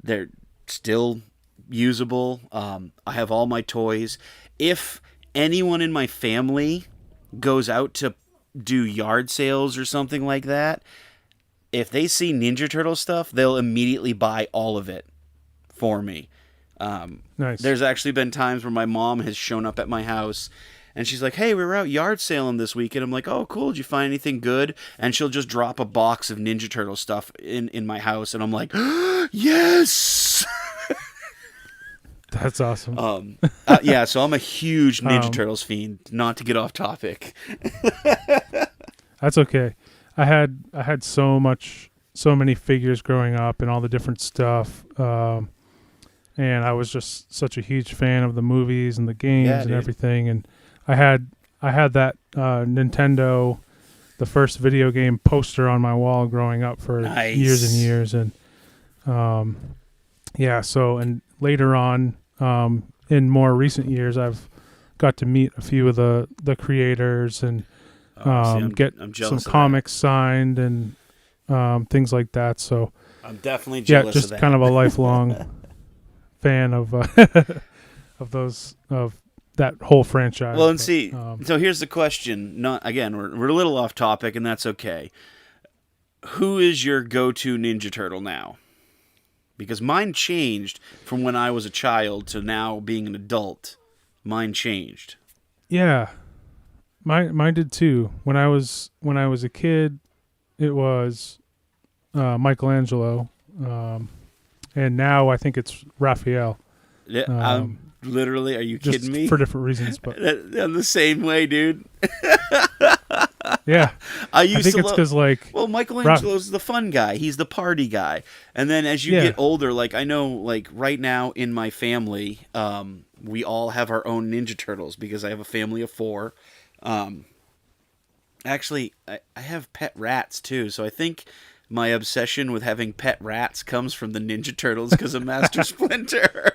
They're still usable. I have all my toys. If anyone in my family goes out to do yard sales or something like that, if they see Ninja Turtle stuff, they'll immediately buy all of it for me. Nice. There's actually been times where my mom has shown up at my house and she's like, hey, we were out yard sailing this weekend. I'm like, oh, cool. Did you find anything good? And she'll just drop a box of Ninja Turtle stuff in my house. And I'm like, yes! That's awesome. Yeah, so I'm a huge Ninja Turtles fiend, not to get off topic. That's okay. I had so many figures growing up and all the different stuff, and I was just such a huge fan of the movies and the games and everything. And I had that Nintendo, the first video game poster on my wall growing up for years and years. And so and later on, in more recent years, I've got to meet a few of the creators and get some comics signed and things like that. So I'm definitely jealous just of that. kind of a lifelong fan of that whole franchise. Well, and see, so here's the question. Not again, we're a little off topic, and that's okay. Who is your go-to Ninja Turtle now? Because mine changed from when I was a child to now being an adult. Mine changed. Yeah, mine did too. When I was a kid, it was Michelangelo, and now I think it's Raphael. Yeah, I'm literally. Are you just kidding me? For different reasons, but I'm the same way, dude. Yeah, I think it's because like Michelangelo's the fun guy. He's the party guy. And then as you get older, like I know, like right now in my family, we all have our own Ninja Turtles because I have a family of 4. Actually, I have pet rats too, so I think my obsession with having pet rats comes from the Ninja Turtles because of Master Splinter.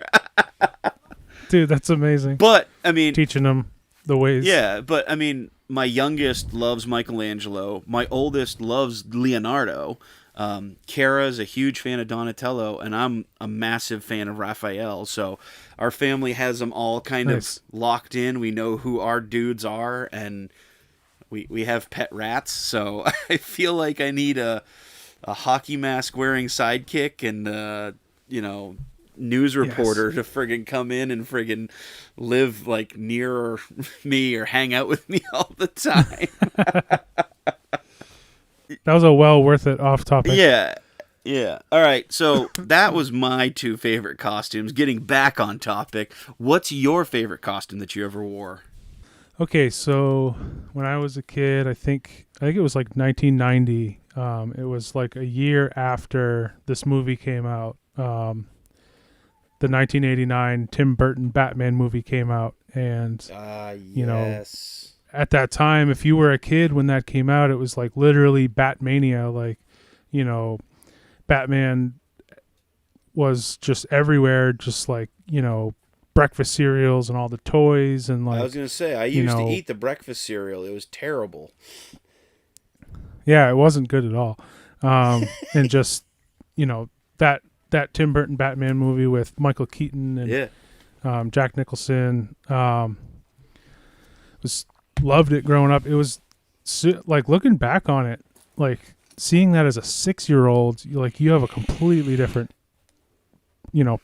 Dude, that's amazing. But I mean, teaching them the ways. Yeah, but I mean, my youngest loves Michelangelo. My oldest loves Leonardo. Kara's a huge fan of Donatello, and I'm a massive fan of Raphael. So our family has them all kind of locked in. We know who our dudes are, and we have pet rats. So I feel like I need a hockey mask wearing sidekick and news reporter to friggin' come in and friggin' live like near me or hang out with me all the time. That was a well worth it off topic. Yeah. All right, so that was my 2 favorite costumes. Getting back on topic, what's your favorite costume that you ever wore? Okay, so when I was a kid, I think it was like 1990. It was like a year after this movie came out. The 1989 Tim Burton Batman movie came out, and at that time, if you were a kid when that came out, it was like literally Batmania. Like, Batman was just everywhere, just like breakfast cereals and all the toys and like. I was gonna say I used to eat the breakfast cereal. It was terrible. Yeah, it wasn't good at all, and just that Tim Burton Batman movie with Michael Keaton and Jack Nicholson. Loved it growing up. It was like looking back on it, like seeing that as a 6-year-old, like you have a completely different,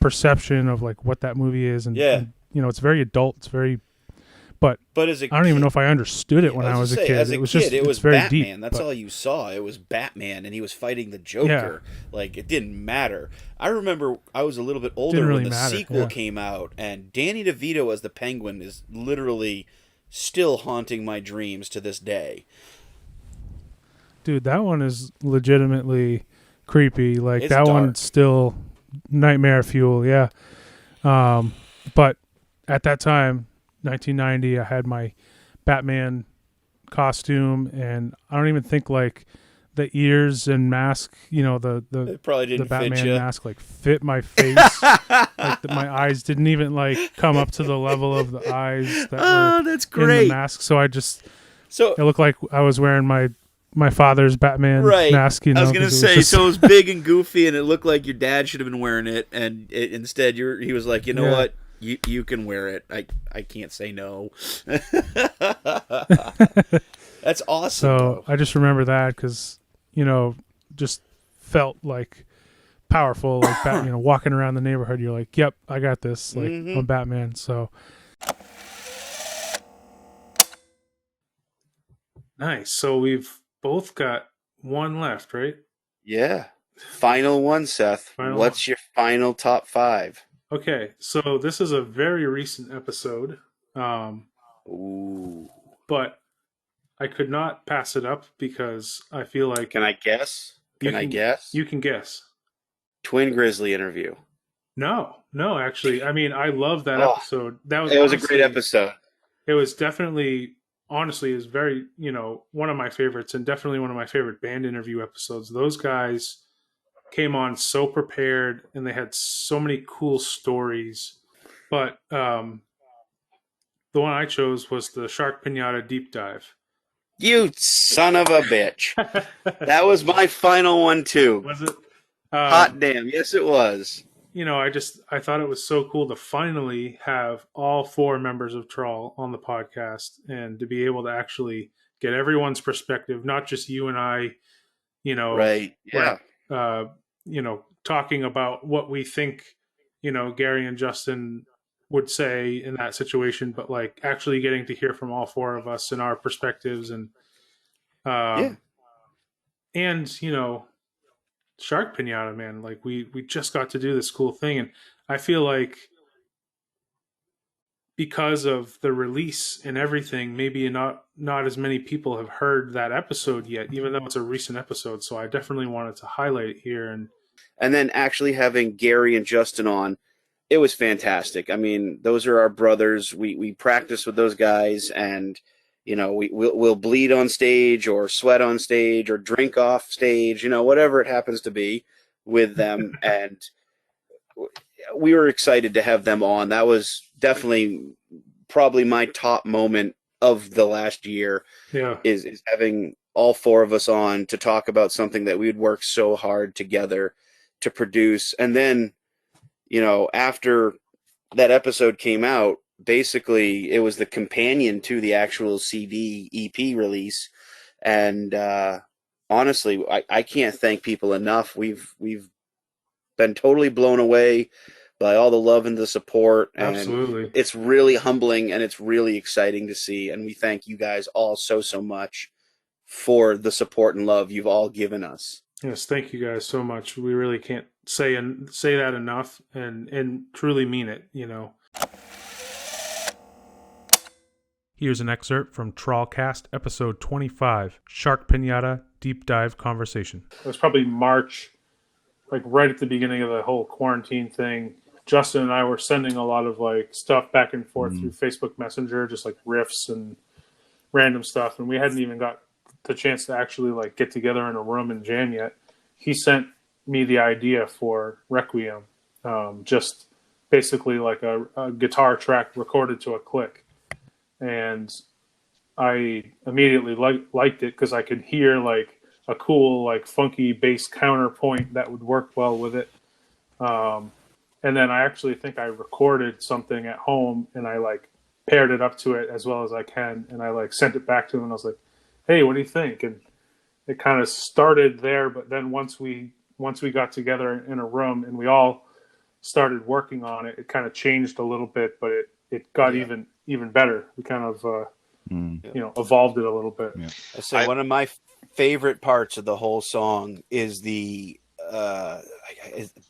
perception of like what that movie is, and it's very adult. It's very, but as a I don't even know if I understood it when I was a kid. As a kid, it was very Batman. deep. That's all you saw. It was Batman, and he was fighting the Joker. Like it didn't matter. I remember I was a little bit older when the sequel came out, and Danny DeVito as the Penguin is literally still haunting my dreams to this day. Dude, that one is legitimately creepy. Like, that dark. one's still nightmare fuel, yeah. But at that time, 1990, I had my Batman costume, and I don't even think, like, the ears and mask, it probably didn't the Batman fit you. mask, like, fit my face. Like, my eyes didn't even, like, come up to the level of the eyes that were that's great. in the mask. So it looked like I was wearing my father's Batman mask. I was gonna say, so it was big and goofy, and it looked like your dad should have been wearing it, and instead he was like, you know what, you can wear it. I can't say no. That's awesome. So I just remember that because just felt like powerful, like walking around the neighborhood. You're like, yep, I got this. Like I'm Batman. So. Nice. So we've both got one left, right? Yeah. Final one, Seth. What's your final top 5? Okay, so this is a very recent episode. Ooh. But I could not pass it up because I feel like... Can I guess? I guess? You can guess. Twin Grizzly interview. No, actually. I mean, I love that episode. It was a great episode. It was definitely... Honestly, is very, one of my favorites, and definitely one of my favorite band interview episodes. Those guys came on so prepared, and they had so many cool stories. But the one I chose was the Shark Pinata Deep Dive. You son of a bitch. That was my final one, too. Was it? Hot damn. Yes, it was. I thought it was so cool to finally have all 4 members of Trawl on the podcast and to be able to actually get everyone's perspective, not just you and I, right. Yeah. Talking about what we think, Gary and Justin would say in that situation, but like actually getting to hear from all four of us and our perspectives and and you know, Shark Pinata, man, like we just got to do this cool thing, and I feel like because of the release and everything, maybe not as many people have heard that episode yet, even though it's a recent episode. So I definitely wanted to highlight it here. And then actually having Gary and Justin on, it was fantastic. I mean, those are our brothers. We practice with those guys, and you know, we'll bleed on stage or sweat on stage or drink off stage, you know, whatever it happens to be with them. And we were excited to have them on. That was definitely probably my top moment of the last year. Yeah, is having all four of us on to talk about something that we'd worked so hard together to produce. And then, you know, after that episode came out, basically it was the companion to the actual CD EP release. And honestly, I can't thank people enough. We've been totally blown away by all the love and the support. And absolutely, it's really humbling and it's really exciting to see. And we thank you guys all so much for the support and love you've all given us. Yes, thank you guys so much. We really can't say that enough, and truly mean it, you know. Here's an excerpt from TrawlCast, episode 25, Shark Pinata Deep Dive Conversation. It was probably March, like right at the beginning of the whole quarantine thing. Justin and I were sending a lot of like stuff back and forth through Facebook Messenger, just like riffs and random stuff, and we hadn't even got the chance to actually like get together in a room and jam yet. He sent me the idea for Requiem, just basically like a guitar track recorded to a click. And I immediately liked it because I could hear like a cool, like funky bass counterpoint that would work well with it. And then I actually think I recorded something at home and I like paired it up to it as well as I can. And I like sent it back to him and I was like, hey, what do you think? And it kind of started there. But then once we got together in a room and we all started working on it, it kind of changed a little bit, but it got even better. We kind of, you know, evolved it a little bit. Yeah. So one of my favorite parts of the whole song is the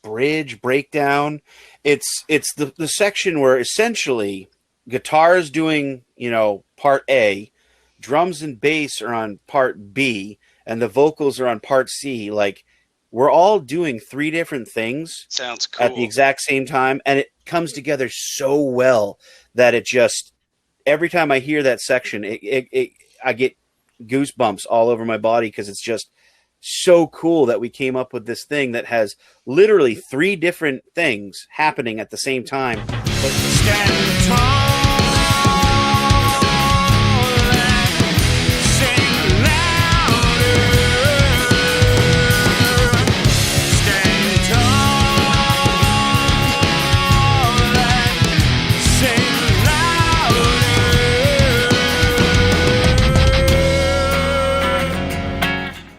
bridge breakdown. It's the section where essentially guitar is doing, you know, part A, drums and bass are on part B, and the vocals are on part C. Like, we're all doing three different things. Sounds cool. At the exact same time, and it comes together so well that it just, every time I hear that section, I get goosebumps all over my body because it's just so cool that we came up with this thing that has literally three different things happening at the same time. But stand tall.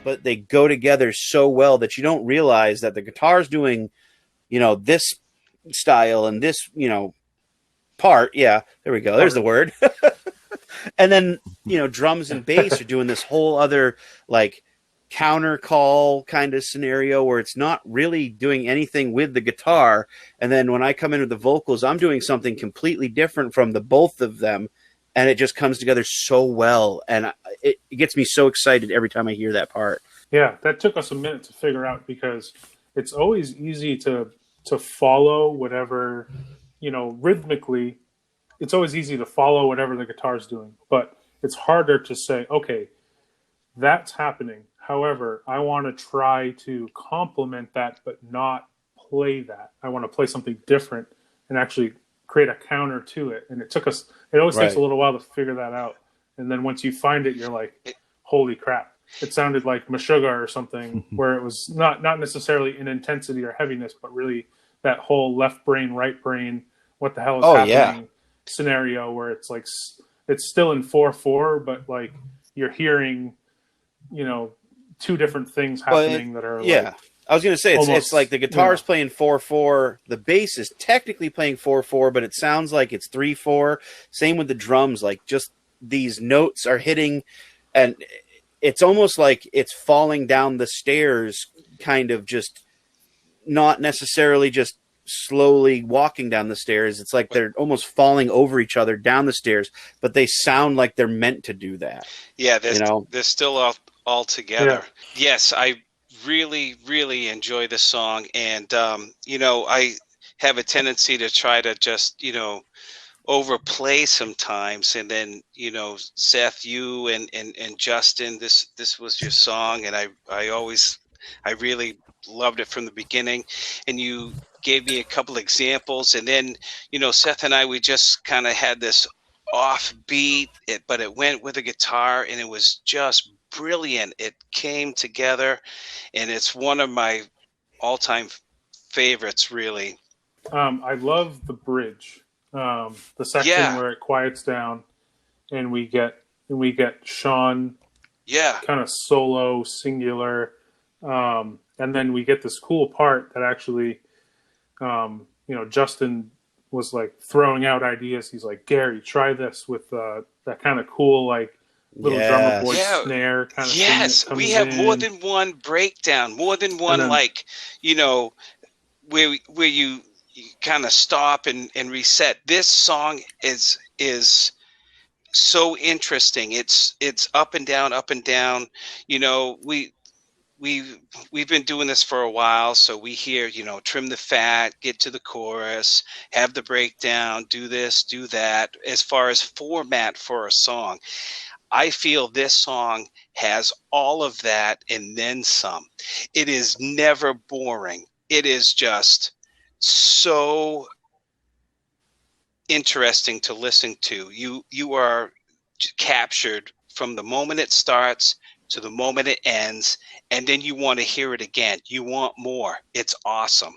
But they go together so well that you don't realize that the guitar's doing, you know, this style and this, you know, part. Yeah, there we go. There's the word. And then, you know, drums and bass are doing this whole other like counter call kind of scenario where it's not really doing anything with the guitar. And then when I come in with the vocals, I'm doing something completely different from the both of them. And it just comes together so well. And it gets me so excited every time I hear that part. Yeah, that took us a minute to figure out because it's always easy to follow whatever, you know, rhythmically. It's always easy to follow whatever the guitar's doing. But it's harder to say, okay, that's happening. However, I want to try to complement that but not play that. I want to play something different and actually create a counter to it. And it always takes a little while to figure that out. And then once you find it, you're like, holy crap. It sounded like Meshuggah or something where it was not necessarily in intensity or heaviness, but really that whole left brain, right brain, what the hell is happening scenario where it's like, it's still in 4/4, but like you're hearing, you know, two different things happening that are like I was going to say, it's like the guitar's yeah. playing 4/4. The bass is technically playing 4/4, but it sounds like it's 3/4. Same with the drums. Like, just these notes are hitting, and it's almost like it's falling down the stairs, kind of just not necessarily just slowly walking down the stairs. It's like they're almost falling over each other down the stairs, but they sound like they're meant to do that. Yeah, they're still all together. Yeah. Yes, I really enjoy this song, and I have a tendency to try to just overplay sometimes, and then Seth, you and Justin, this was your song, and I really loved it from the beginning, and you gave me a couple examples, and then Seth and I, we just kind of had this offbeat, but it went with a guitar, and it was just brilliant. It came together, and it's one of my all-time favorites, really. I love the bridge, the section where it quiets down, and we get Sean, kind of solo, singular, and then we get this cool part that actually, Justin was like throwing out ideas. He's like, Gary, try this with that kind of cool little drummer boy snare kind of thing. Yes, we have more than one breakdown, more than one where you kind of stop and reset. This song is so interesting. It's up and down, up and down. We've been doing this for a while, so we hear, trim the fat, get to the chorus, have the breakdown, do this, do that. As far as format for a song, I feel this song has all of that and then some. It is never boring. It is just so interesting to listen to. You are captured from the moment it starts to the moment it ends, and then you want to hear it again. You want more. It's awesome.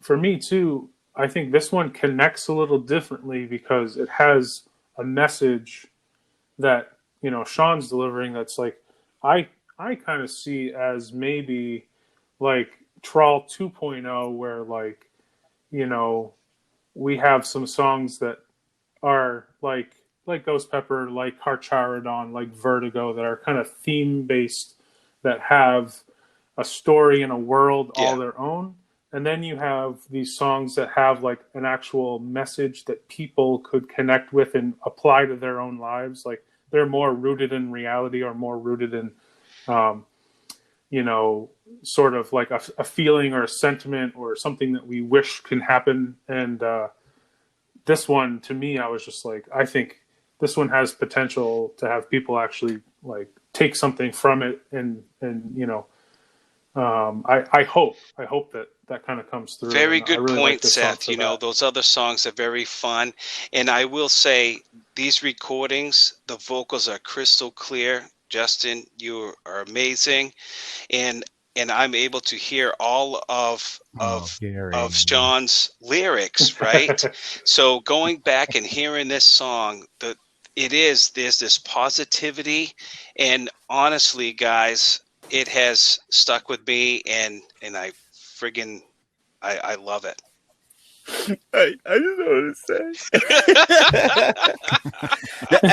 For me too, I think this one connects a little differently because it has a message that Sean's delivering that's like I kind of see as maybe like Trawl 2.0, where we have some songs that are like Ghost Pepper, like Carcharodon, like Vertigo, that are kind of theme based, that have a story and a world all their own. And then you have these songs that have like an actual message that people could connect with and apply to their own lives. Like they're more rooted in reality, or more rooted in, sort of like a feeling or a sentiment or something that we wish can happen. And this one, to me, I was just like, I think this one has potential to have people actually like take something from it. And I hope that kind of comes through. Very And good really point, like this song Seth. for that. Those other songs are very fun. And I will say, these recordings, the vocals are crystal clear. Justin, you are amazing. And I'm able to hear all of Sean's lyrics, right? So going back and hearing this song, there's this positivity, and honestly, guys, it has stuck with me, and I friggin' I love it. I just know what to say.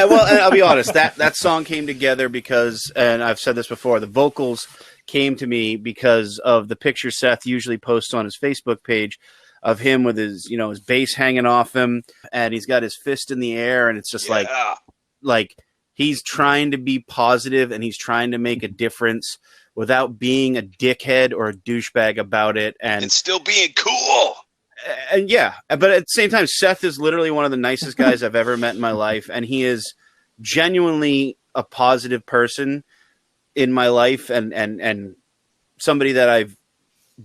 Well, and I'll be honest, that song came together because, and I've said this before, the vocals came to me because of the picture Seth usually posts on his Facebook page of him with his bass hanging off him, and he's got his fist in the air, and it's just like he's trying to be positive, and he's trying to make a difference without being a dickhead or a douchebag about it, and still being cool. And but at the same time, Seth is literally one of the nicest guys I've ever met in my life, and he is genuinely a positive person in my life, and somebody that I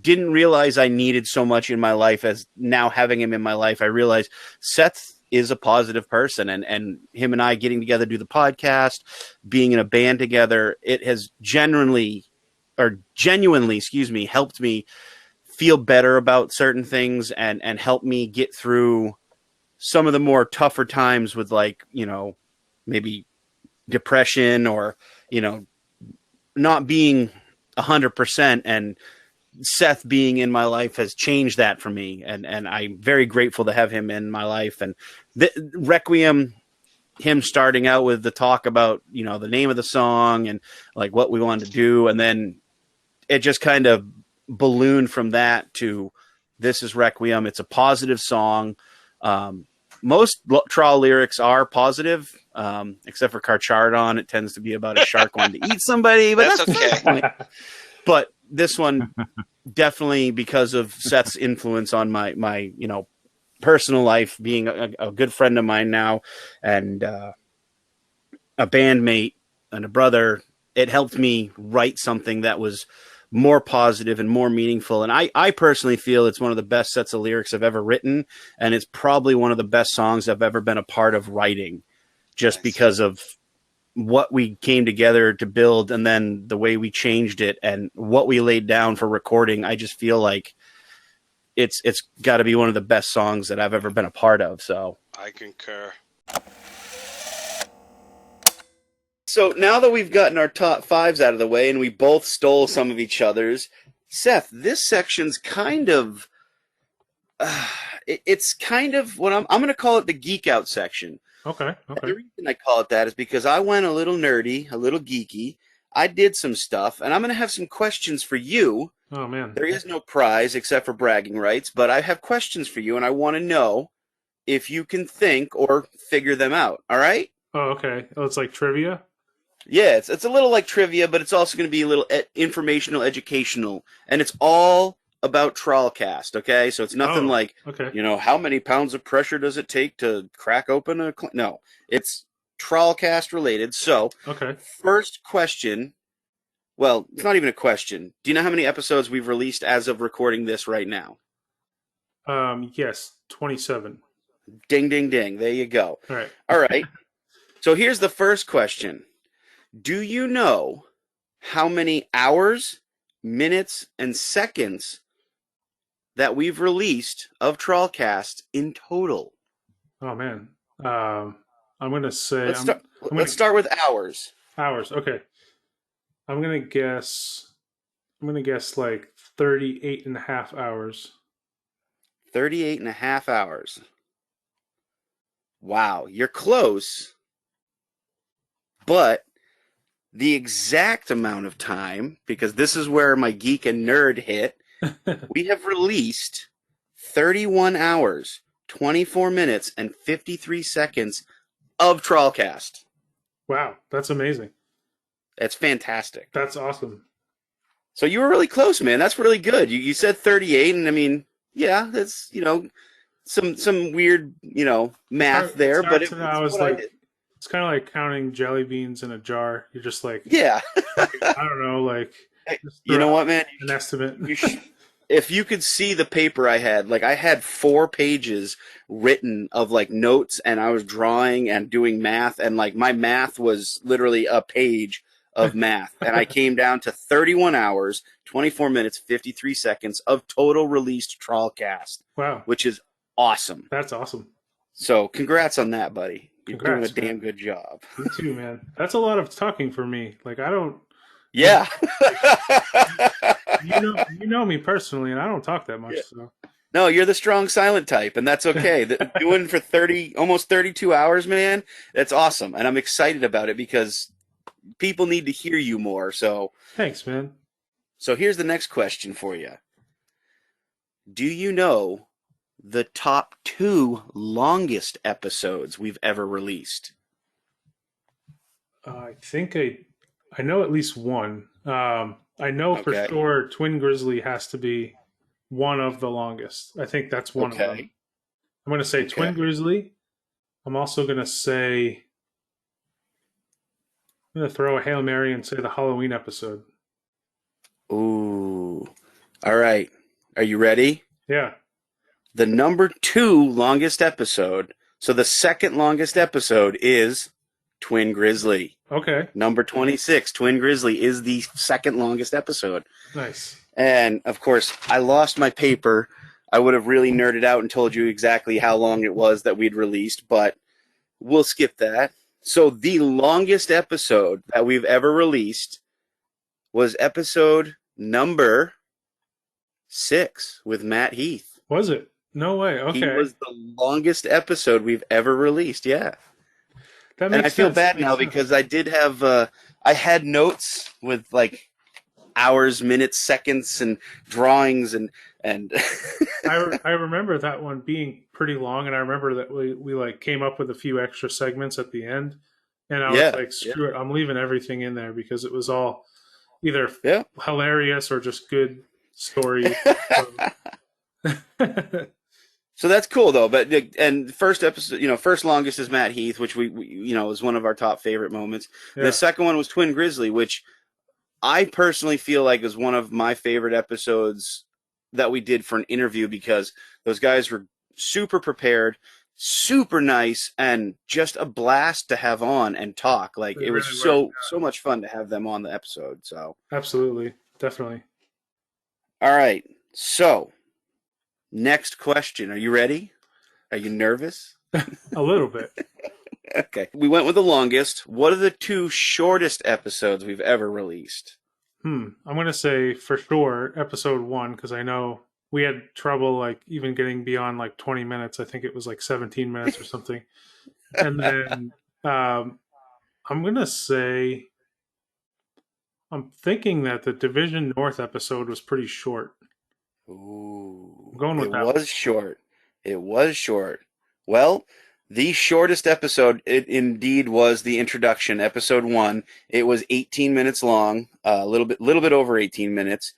didn't realize I needed so much in my life. As now having him in my life, I realize Seth is a positive person, and him and I getting together to do the podcast, being in a band together, it has genuinely, helped me feel better about certain things and help me get through some of the more tougher times with maybe depression or, not being 100%. And Seth being in my life has changed that for me, and I'm very grateful to have him in my life. And Requiem, him starting out with the talk about, you know, the name of the song and like what we wanted to do, and then it just kind of ballooned from that to this is Requiem. It's a positive song. Most Trawl lyrics are positive, except for Carcharodon. It tends to be about a shark wanting to eat somebody, but that's okay. But this one, definitely because of Seth's influence on my you know, personal life, being a good friend of mine now, and a bandmate and a brother, it helped me write something that was more positive and more meaningful. And I personally feel it's one of the best sets of lyrics I've ever written, and it's probably one of the best songs I've ever been a part of writing, just because of what we came together to build, and then the way we changed it and what we laid down for recording. I just feel like it's got to be one of the best songs that I've ever been a part of. So I concur. So now that we've gotten our top fives out of the way and we both stole some of each other's, Seth, this section's kind of it's kind of what I'm going to call it, the geek out section. Okay. The reason I call it that is because I went a little nerdy, a little geeky. I did some stuff, and I'm going to have some questions for you. Oh, man. There is no prize except for bragging rights, but I have questions for you, and I want to know if you can think or figure them out. All right? Oh, okay. Oh, it's like trivia? Yeah, it's a little like trivia, but it's also going to be a little informational, educational, and it's all about TrawlCast, okay? So it's nothing like, you know, how many pounds of pressure does it take to crack open a... No, it's TrawlCast related. So, first question, well, it's not even a question. Do you know how many episodes we've released as of recording this right now? Yes, 27. Ding, ding, ding. There you go. All right. So here's the first question. Do you know how many hours, minutes, and seconds that we've released of TrawlCast in total? Oh, man. I'm going to say... Let's start with hours. Hours, okay. I'm going to guess like 38 and a half hours. 38 and a half hours. Wow, you're close. But the exact amount of time, because this is where my geek and nerd hit, we have released 31 hours, 24 minutes, and 53 seconds of TrawlCast. Wow, that's amazing. That's fantastic. That's awesome. So you were really close, man. That's really good. You said 38, and I mean, yeah, that's, you know, some weird, you know, math there, but it's like, it's kind of like counting jelly beans in a jar. You're just like, yeah, I don't know, like, you know what, man? An estimate. If you could see the paper I had, like I had 4 pages written of like notes, and I was drawing and doing math, and like my math was literally a page of math, and I came down to 31 hours, 24 minutes, 53 seconds of total released TrawlCast. Wow. Which is awesome. That's awesome. So congrats on that, buddy. You're doing a damn man. good job. You too, man. That's a lot of talking for me. Like, I don't... Yeah. you know me personally, and I don't talk that much. Yeah. So. No, you're the strong silent type, and that's okay. Doing for almost 32 hours, man, that's awesome. And I'm excited about it because people need to hear you more. So thanks, man. So here's the next question for you. Do you know the top 2 longest episodes we've ever released? I think I know at least one. I know for sure Twin Grizzly has to be one of the longest. I think that's one of them. I'm going to say Twin Grizzly. I'm also going to say, I'm going to throw a Hail Mary and say the Halloween episode. Ooh. All right. Are you ready? Yeah. The number 2 longest episode, so the second longest episode is Twin Grizzly. Okay. Number 26, Twin Grizzly, is the second longest episode. Nice. And, of course, I lost my paper. I would have really nerded out and told you exactly how long it was that we'd released, but we'll skip that. So the longest episode that we've ever released was episode number 6 with Matt Heath. Was it? No way. Okay. He was the longest episode we've ever released. Yeah. That And I makes feel sense. bad That now makes sense. because I did have I had notes with like hours, minutes, seconds, and drawings and I remember that one being pretty long, and I remember that we like came up with a few extra segments at the end, and I was Yeah, like, screw it, I'm leaving everything in there because it was all either Yeah. hilarious or just good stories. So that's cool though. But and first episode, first longest is Matt Heath, which we is one of our top favorite moments. Yeah. The second one was Twin Grizzly, which I personally feel like is one of my favorite episodes that we did for an interview because those guys were super prepared, super nice, and just a blast to have on and talk. Like They it was really so much fun to have them on the episode. So Absolutely, definitely. all right, so next question. Are you ready? Are you nervous? A little bit. Okay. We went with the longest. What are the 2 shortest episodes we've ever released? I'm gonna say for sure episode 1 because I know we had trouble like even getting beyond like 20 minutes. I think it was like 17 minutes or something. And then I'm gonna say I'm thinking that the Division North episode was pretty short. Ooh, I'm going with it that was short. It was short. Well, the shortest episode, it indeed was the introduction, episode 1. It was 18 minutes long, a little bit over 18 minutes.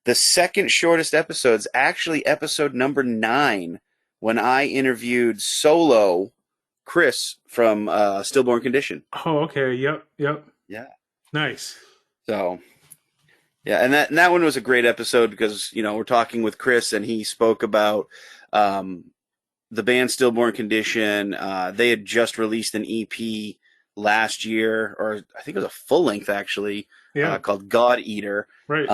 The second shortest episode is actually episode number 9, when I interviewed solo Chris from Stillborn Condition. Oh, okay. Yep. Yeah. Nice. So, yeah, and that one was a great episode because we're talking with Chris and he spoke about the band Stillborn Condition. They had just released an EP last year, or I think it was a full length actually, called God Eater. Right.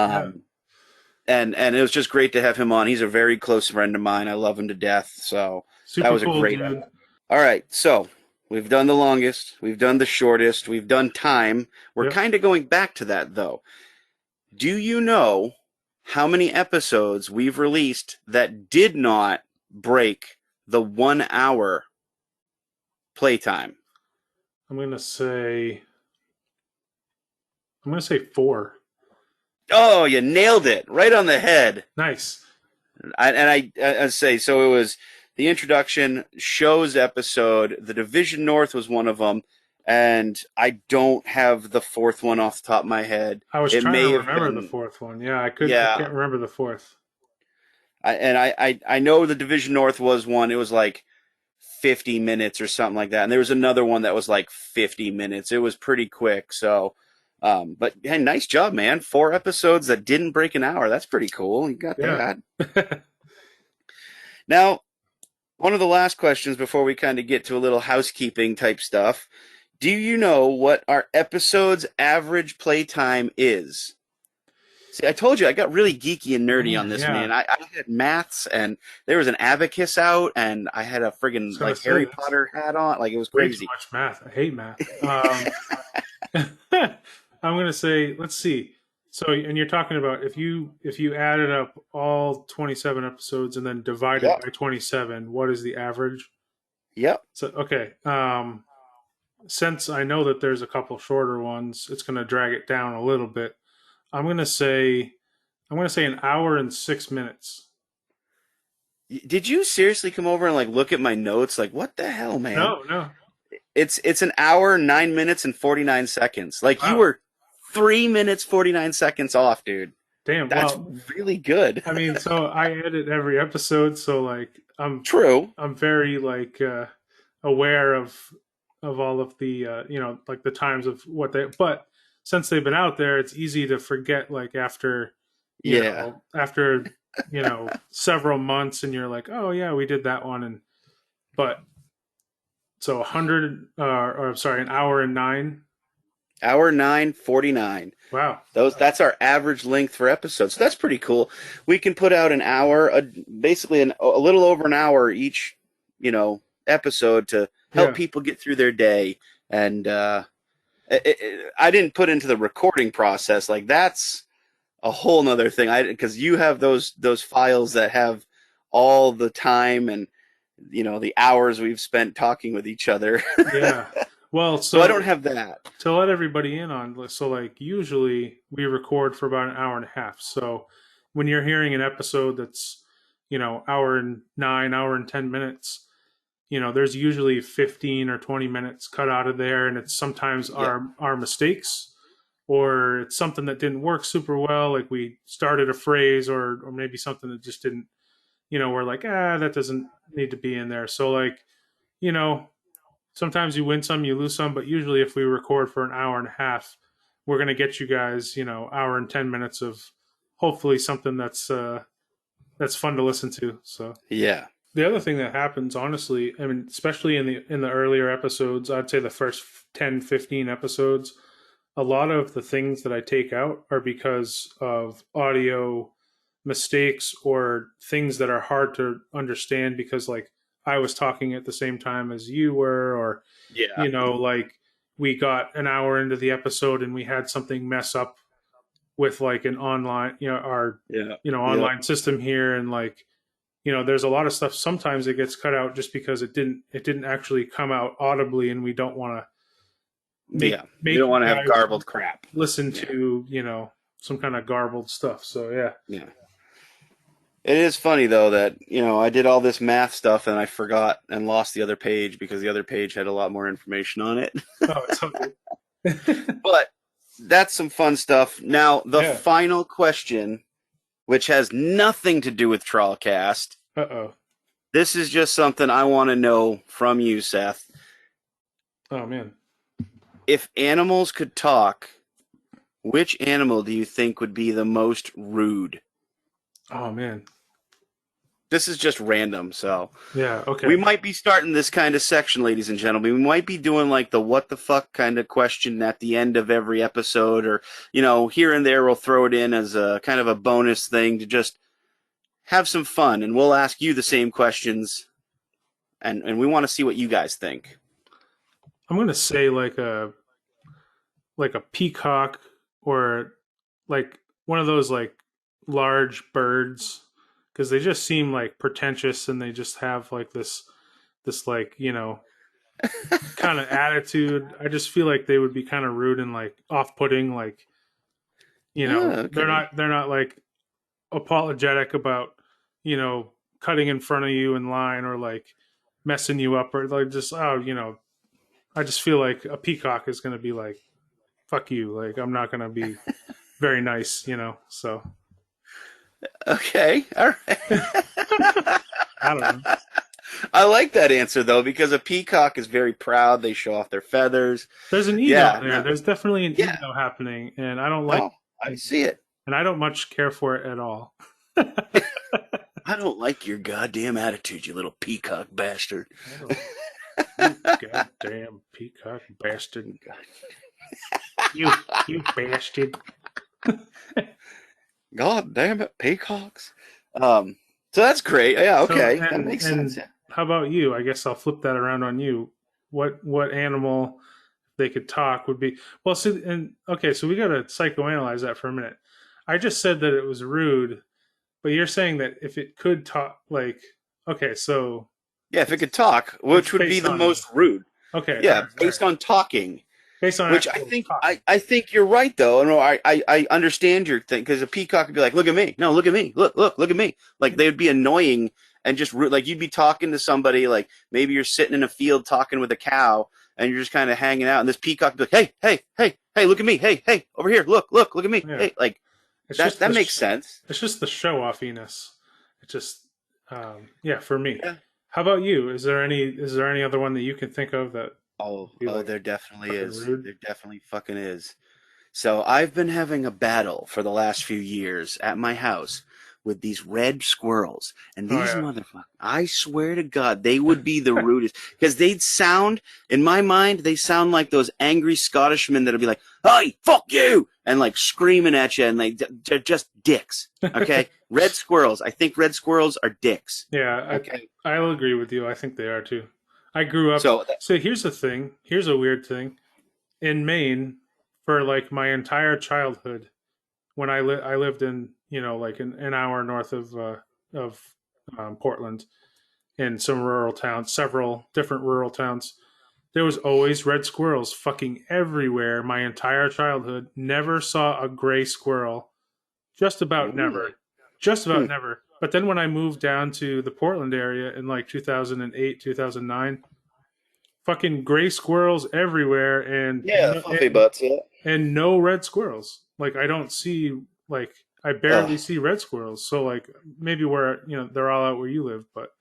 And it was just great to have him on. He's a very close friend of mine. I love him to death. So Super that was cool, a great dude. episode. All right, so we've done the longest, we've done the shortest, we've done time. We're kind of going back to that though. Do you know how many episodes we've released that did not break the 1 hour playtime? I'm gonna say 4. Oh, you nailed it right on the head. Nice. I say so. It was the introduction, shows episode. The Division North was one of them, and I don't have the 4th one off the top of my head. I was It trying may to have remember been- the 4th one. Yeah, I could. Yeah. I can't remember the 4th. I know the Division North was one. It was like 50 minutes or something like that. And there was another one that was like 50 minutes. It was pretty quick. So, but hey, nice job, man. 4 episodes that didn't break an hour. That's pretty cool. You got that. Now, one of the last questions before we kind of get to a little housekeeping type stuff. Do you know what our episode's average playtime is? See, I told you I got really geeky and nerdy on this, Yeah. man. I had maths, and there was an abacus out, and I had a friggin' gonna like say, Harry that's Potter hat on. Like it was Way crazy. too much math. I hate math. I'm gonna say, let's see. So, and you're talking about if you added up all 27 episodes and then divided Yep. by 27, what is the average? Yep. So, okay. Since I know that there's a couple shorter ones, it's gonna drag it down a little bit. I'm gonna say an hour and 6 minutes. Did you seriously come over and like look at my notes? Like, what the hell, man? No. It's an hour, 9 minutes, and 49 seconds. Like you were 3 minutes 49 seconds off, dude. Damn, That's well, really good. I mean, so I edit every episode, so like I'm very like aware of all of the like the times of what they. But since they've been out there, it's easy to forget. Like after several months, and you're like, oh yeah, we did that one, but so 100 or sorry, an hour and 9. Hour 9:49. Wow. That's our average length for episodes. So that's pretty cool. We can put out an hour, basically a little over an hour each, episode to help people get through their day. And I didn't put into the recording process. Like that's a whole nother thing. Because you have those files that have all the time and the hours we've spent talking with each other. Yeah. Well, so I don't have that. To let everybody in on, so like usually we record for about an hour and a half. So when you're hearing an episode that's, hour and 9, hour and 10 minutes, there's usually 15 or 20 minutes cut out of there. And it's sometimes our mistakes, or it's something that didn't work super well. Like we started a phrase or maybe something that just didn't, we're like, that doesn't need to be in there. So like, sometimes you win some, you lose some, but usually if we record for an hour and a half, we're going to get you guys, hour and 10 minutes of hopefully something that's fun to listen to. So yeah. The other thing that happens, honestly, I mean, especially in the earlier episodes, I'd say the first 10, 15 episodes, a lot of the things that I take out are because of audio mistakes or things that are hard to understand because like I was talking at the same time as you were, or, like we got an hour into the episode and we had something mess up with like an online, our, online system here. And like, there's a lot of stuff. Sometimes it gets cut out just because it didn't actually come out audibly, and we don't want to we don't want to have garbled crap. Listen to, some kind of garbled stuff. So yeah. It is funny though that, I did all this math stuff and I forgot and lost the other page because the other page had a lot more information on it. Oh, it's okay. But that's some fun stuff. Now, the final question, which has nothing to do with TrawlCast. Uh-oh. This is just something I want to know from you, Seth. Oh, man. If animals could talk, which animal do you think would be the most rude? Oh, man. This is just random, so. Yeah, okay. We might be starting this kind of section, ladies and gentlemen. We might be doing like the what the fuck kind of question at the end of every episode, or, here and there we'll throw it in as a kind of a bonus thing to just have some fun, and we'll ask you the same questions, and we want to see what you guys think. I'm going to say like a peacock, or like one of those like large birds, because they just seem like pretentious and they just have like this like kind of attitude. I just feel like they would be kind of rude and like off-putting, like okay. they're not like apologetic about cutting in front of you in line or like messing you up, or like just I just feel like a peacock is going to be like, fuck you, like I'm not going to be very nice, so. Okay, all right. I don't know. I like that answer though, because a peacock is very proud. They show off their feathers. There's an ego there. There's definitely an ego happening, and I don't like. Oh, I see it, and I don't much care for it at all. I don't like your goddamn attitude, you little peacock bastard. You goddamn peacock bastard! you bastard! God damn it, peacocks. So that's great. Yeah, okay. So, that makes sense. Yeah. How about you? I guess I'll flip that around on you. What animal, if they could talk, would be well? So we got to psychoanalyze that for a minute. I just said that it was rude, but you're saying that if it could talk, like, okay, so yeah, if it could talk, which would be the most rude? Okay, yeah, based on talking. Based on which I think you're right though. No, I understand your thing, because a peacock would be like, look at me, no, look at me, look at me. Like they would be annoying and just like you'd be talking to somebody, like maybe you're sitting in a field talking with a cow and you're just kind of hanging out, and this peacock would be like, hey, look at me, hey, over here, look at me, hey, like that makes sense. It's just the show offiness. It's just for me. Yeah. How about you? Is there any other one that you can think of that? Oh, there definitely is. Rude? There definitely fucking is. So I've been having a battle for the last few years at my house with these red squirrels. And these motherfuckers, I swear to God, they would be the rudest. Because they'd sound, in my mind, they sound like those angry Scottishmen that'll be like, hey, fuck you! And like screaming at you, and they're just dicks. Okay? Red squirrels. I think red squirrels are dicks. Yeah, okay. I'll agree with you. I think they are too. I grew up. So here's the thing. Here's a weird thing. In Maine, for like my entire childhood, when I lived in, like an hour north of Portland, in some rural towns, several different rural towns. There was always red squirrels fucking everywhere my entire childhood. Never saw a gray squirrel. Just about never. Just about never. But then when I moved down to the Portland area in like 2008, 2009, fucking gray squirrels everywhere, and fluffy butts, and no red squirrels. Like I don't see, like I barely see red squirrels. So like maybe where they're all out where you live, but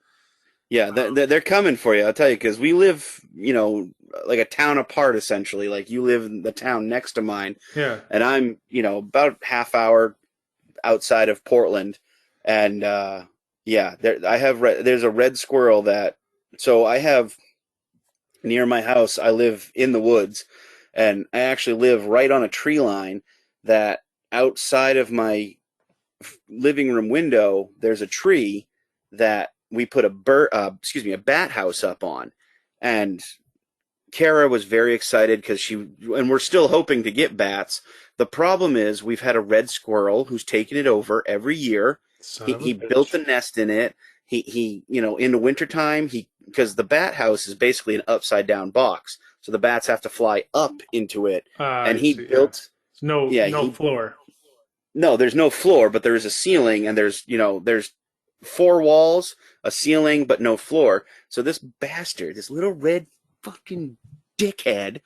yeah, they're coming for you. I'll tell you, because we live like a town apart essentially. Like you live in the town next to mine, and I'm about half hour outside of Portland, and there's a red squirrel so I have near my house. I live in the woods, and I actually live right on a tree line that outside of my living room window, there's a tree that we put a bat house up on, and Kara was very excited because and we're still hoping to get bats. The problem is we've had a red squirrel who's taken it over every year. He built a nest in it. He in the wintertime, because the bat house is basically an upside down box. So the bats have to fly up into it. And he built no floor. No, there's no floor, but there is a ceiling, and there's 4 walls, a ceiling, but no floor. So this bastard, this little red fucking dickhead,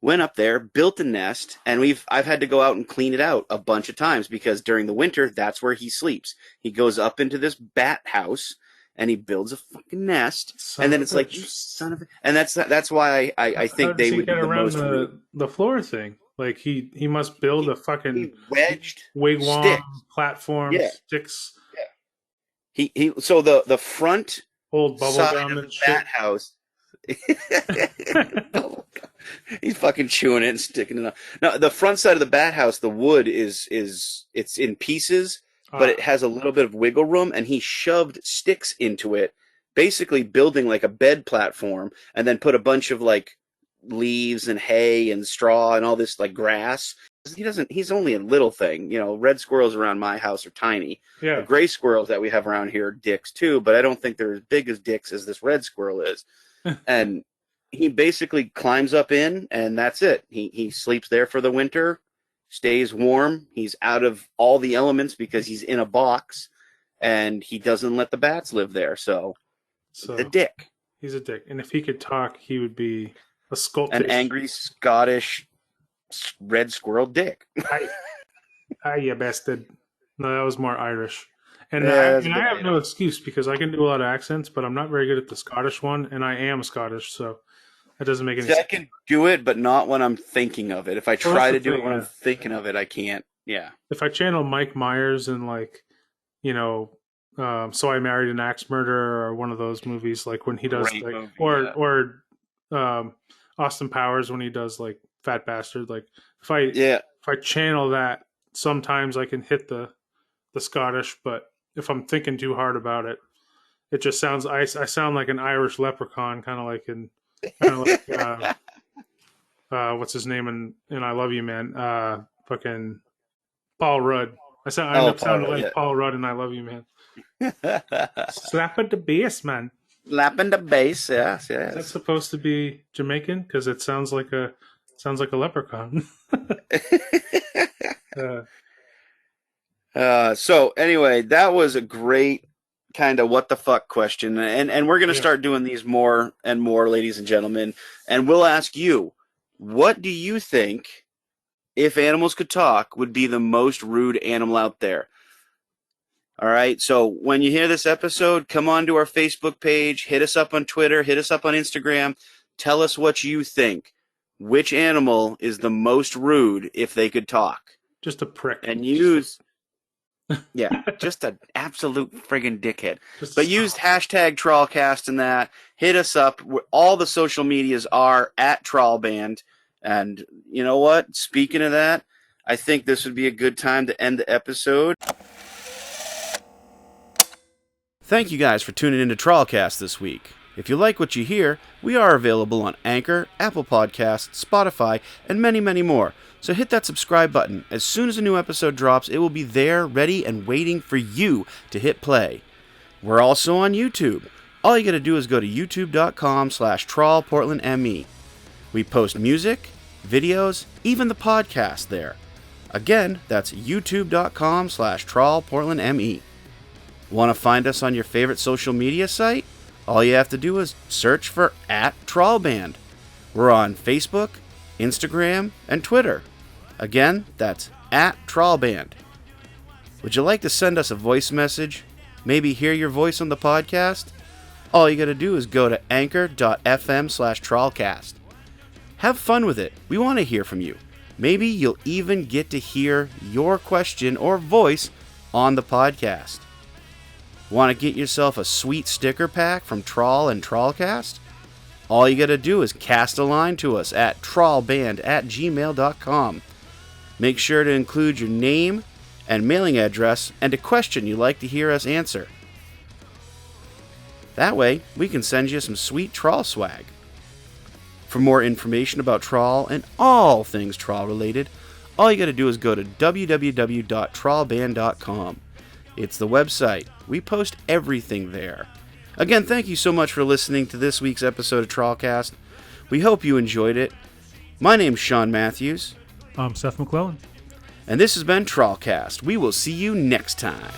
went up there, built a nest, and I've had to go out and clean it out a bunch of times because during the winter, that's where he sleeps. He goes up into this bat house and he builds a fucking nest, and then it's like, you son of a... And that's why I think they would be the most... the floor thing. Like he must build a fucking wedged wigwam sticks. Platform, sticks. Yeah. So the front old bubble side gum of the bat house. He's fucking chewing it and sticking it up. No, the front side of the bat house, the wood it's in pieces, but it has a little bit of wiggle room, and he shoved sticks into it, basically building like a bed platform, and then put a bunch of like leaves and hay and straw and all this like grass. He's only a little thing. Red squirrels around my house are tiny. Yeah. The gray squirrels that we have around here are dicks too, but I don't think they're as big as dicks as this red squirrel is. And he basically climbs up in, and that's it. He sleeps there for the winter, stays warm. He's out of all the elements because he's in a box, and he doesn't let the bats live there. So the dick. He's a dick. And if he could talk, he would be a sculptor. An angry Scottish red squirrel dick. Hi, you bastard. No, that was more Irish. And I have no excuse because I can do a lot of accents, but I'm not very good at the Scottish one, and I am Scottish, so that doesn't make any sense. I can do it, but not when I'm thinking of it. If I try to do it when I'm thinking of it, I can't. Yeah. If I channel Mike Myers in So I Married an Axe Murderer or one of those movies, like when he does or Austin Powers when he does like Fat Bastard. Like if I channel that, sometimes I can hit the Scottish, but if I'm thinking too hard about it, it just sounds. I sound like an Irish leprechaun, kind of like what's his name in I Love You Man, fucking Paul Rudd. I end up sounding like Paul Rudd in I Love You Man. Slap at the bass, man. Slapping the bass, yes. Is that supposed to be Jamaican? Because it sounds like a leprechaun. So anyway, that was a great kind of what the fuck question, and we're gonna start doing these more and more, ladies and gentlemen, and we'll ask you, what do you think, if animals could talk, would be the most rude animal out there? All right, so when you hear this episode, come on to our Facebook page, hit us up on Twitter, hit us up on Instagram, tell us what you think. Which animal is the most rude if they could talk? Just a prick. And use... Yeah, just an absolute friggin' dickhead. But use hashtag TrawlCast in that. Hit us up. All the social medias are at TrawlBand. And you know what? Speaking of that, I think this would be a good time to end the episode. Thank you guys for tuning into TrawlCast this week. If you like what you hear, we are available on Anchor, Apple Podcasts, Spotify, and many, many more. So hit that subscribe button. As soon as a new episode drops, it will be there, ready, and waiting for you to hit play. We're also on YouTube. All you gotta do is go to youtube.com/TrawlPortlandME. We post music, videos, even the podcast there. Again, that's youtube.com/TrawlPortlandME. Want to find us on your favorite social media site? All you have to do is search for @TrawlBand. We're on Facebook, Instagram, and Twitter. Again, that's @TrawlBand. Would you like to send us a voice message? Maybe hear your voice on the podcast? All you gotta do is go to anchor.fm/TrawlCast. Have fun with it. We want to hear from you. Maybe you'll even get to hear your question or voice on the podcast. Want to get yourself a sweet sticker pack from Trawl and TrawlCast? All you gotta do is cast a line to us at trawlband@gmail.com. Make sure to include your name and mailing address and a question you'd like to hear us answer. That way, we can send you some sweet Trawl swag. For more information about Trawl and all things Trawl related, all you gotta do is go to www.trawlband.com. It's the website. We post everything there. Again, thank you so much for listening to this week's episode of TrawlCast. We hope you enjoyed it. My name's Sean Matthews. I'm Seth McClellan. And this has been TrawlCast. We will see you next time.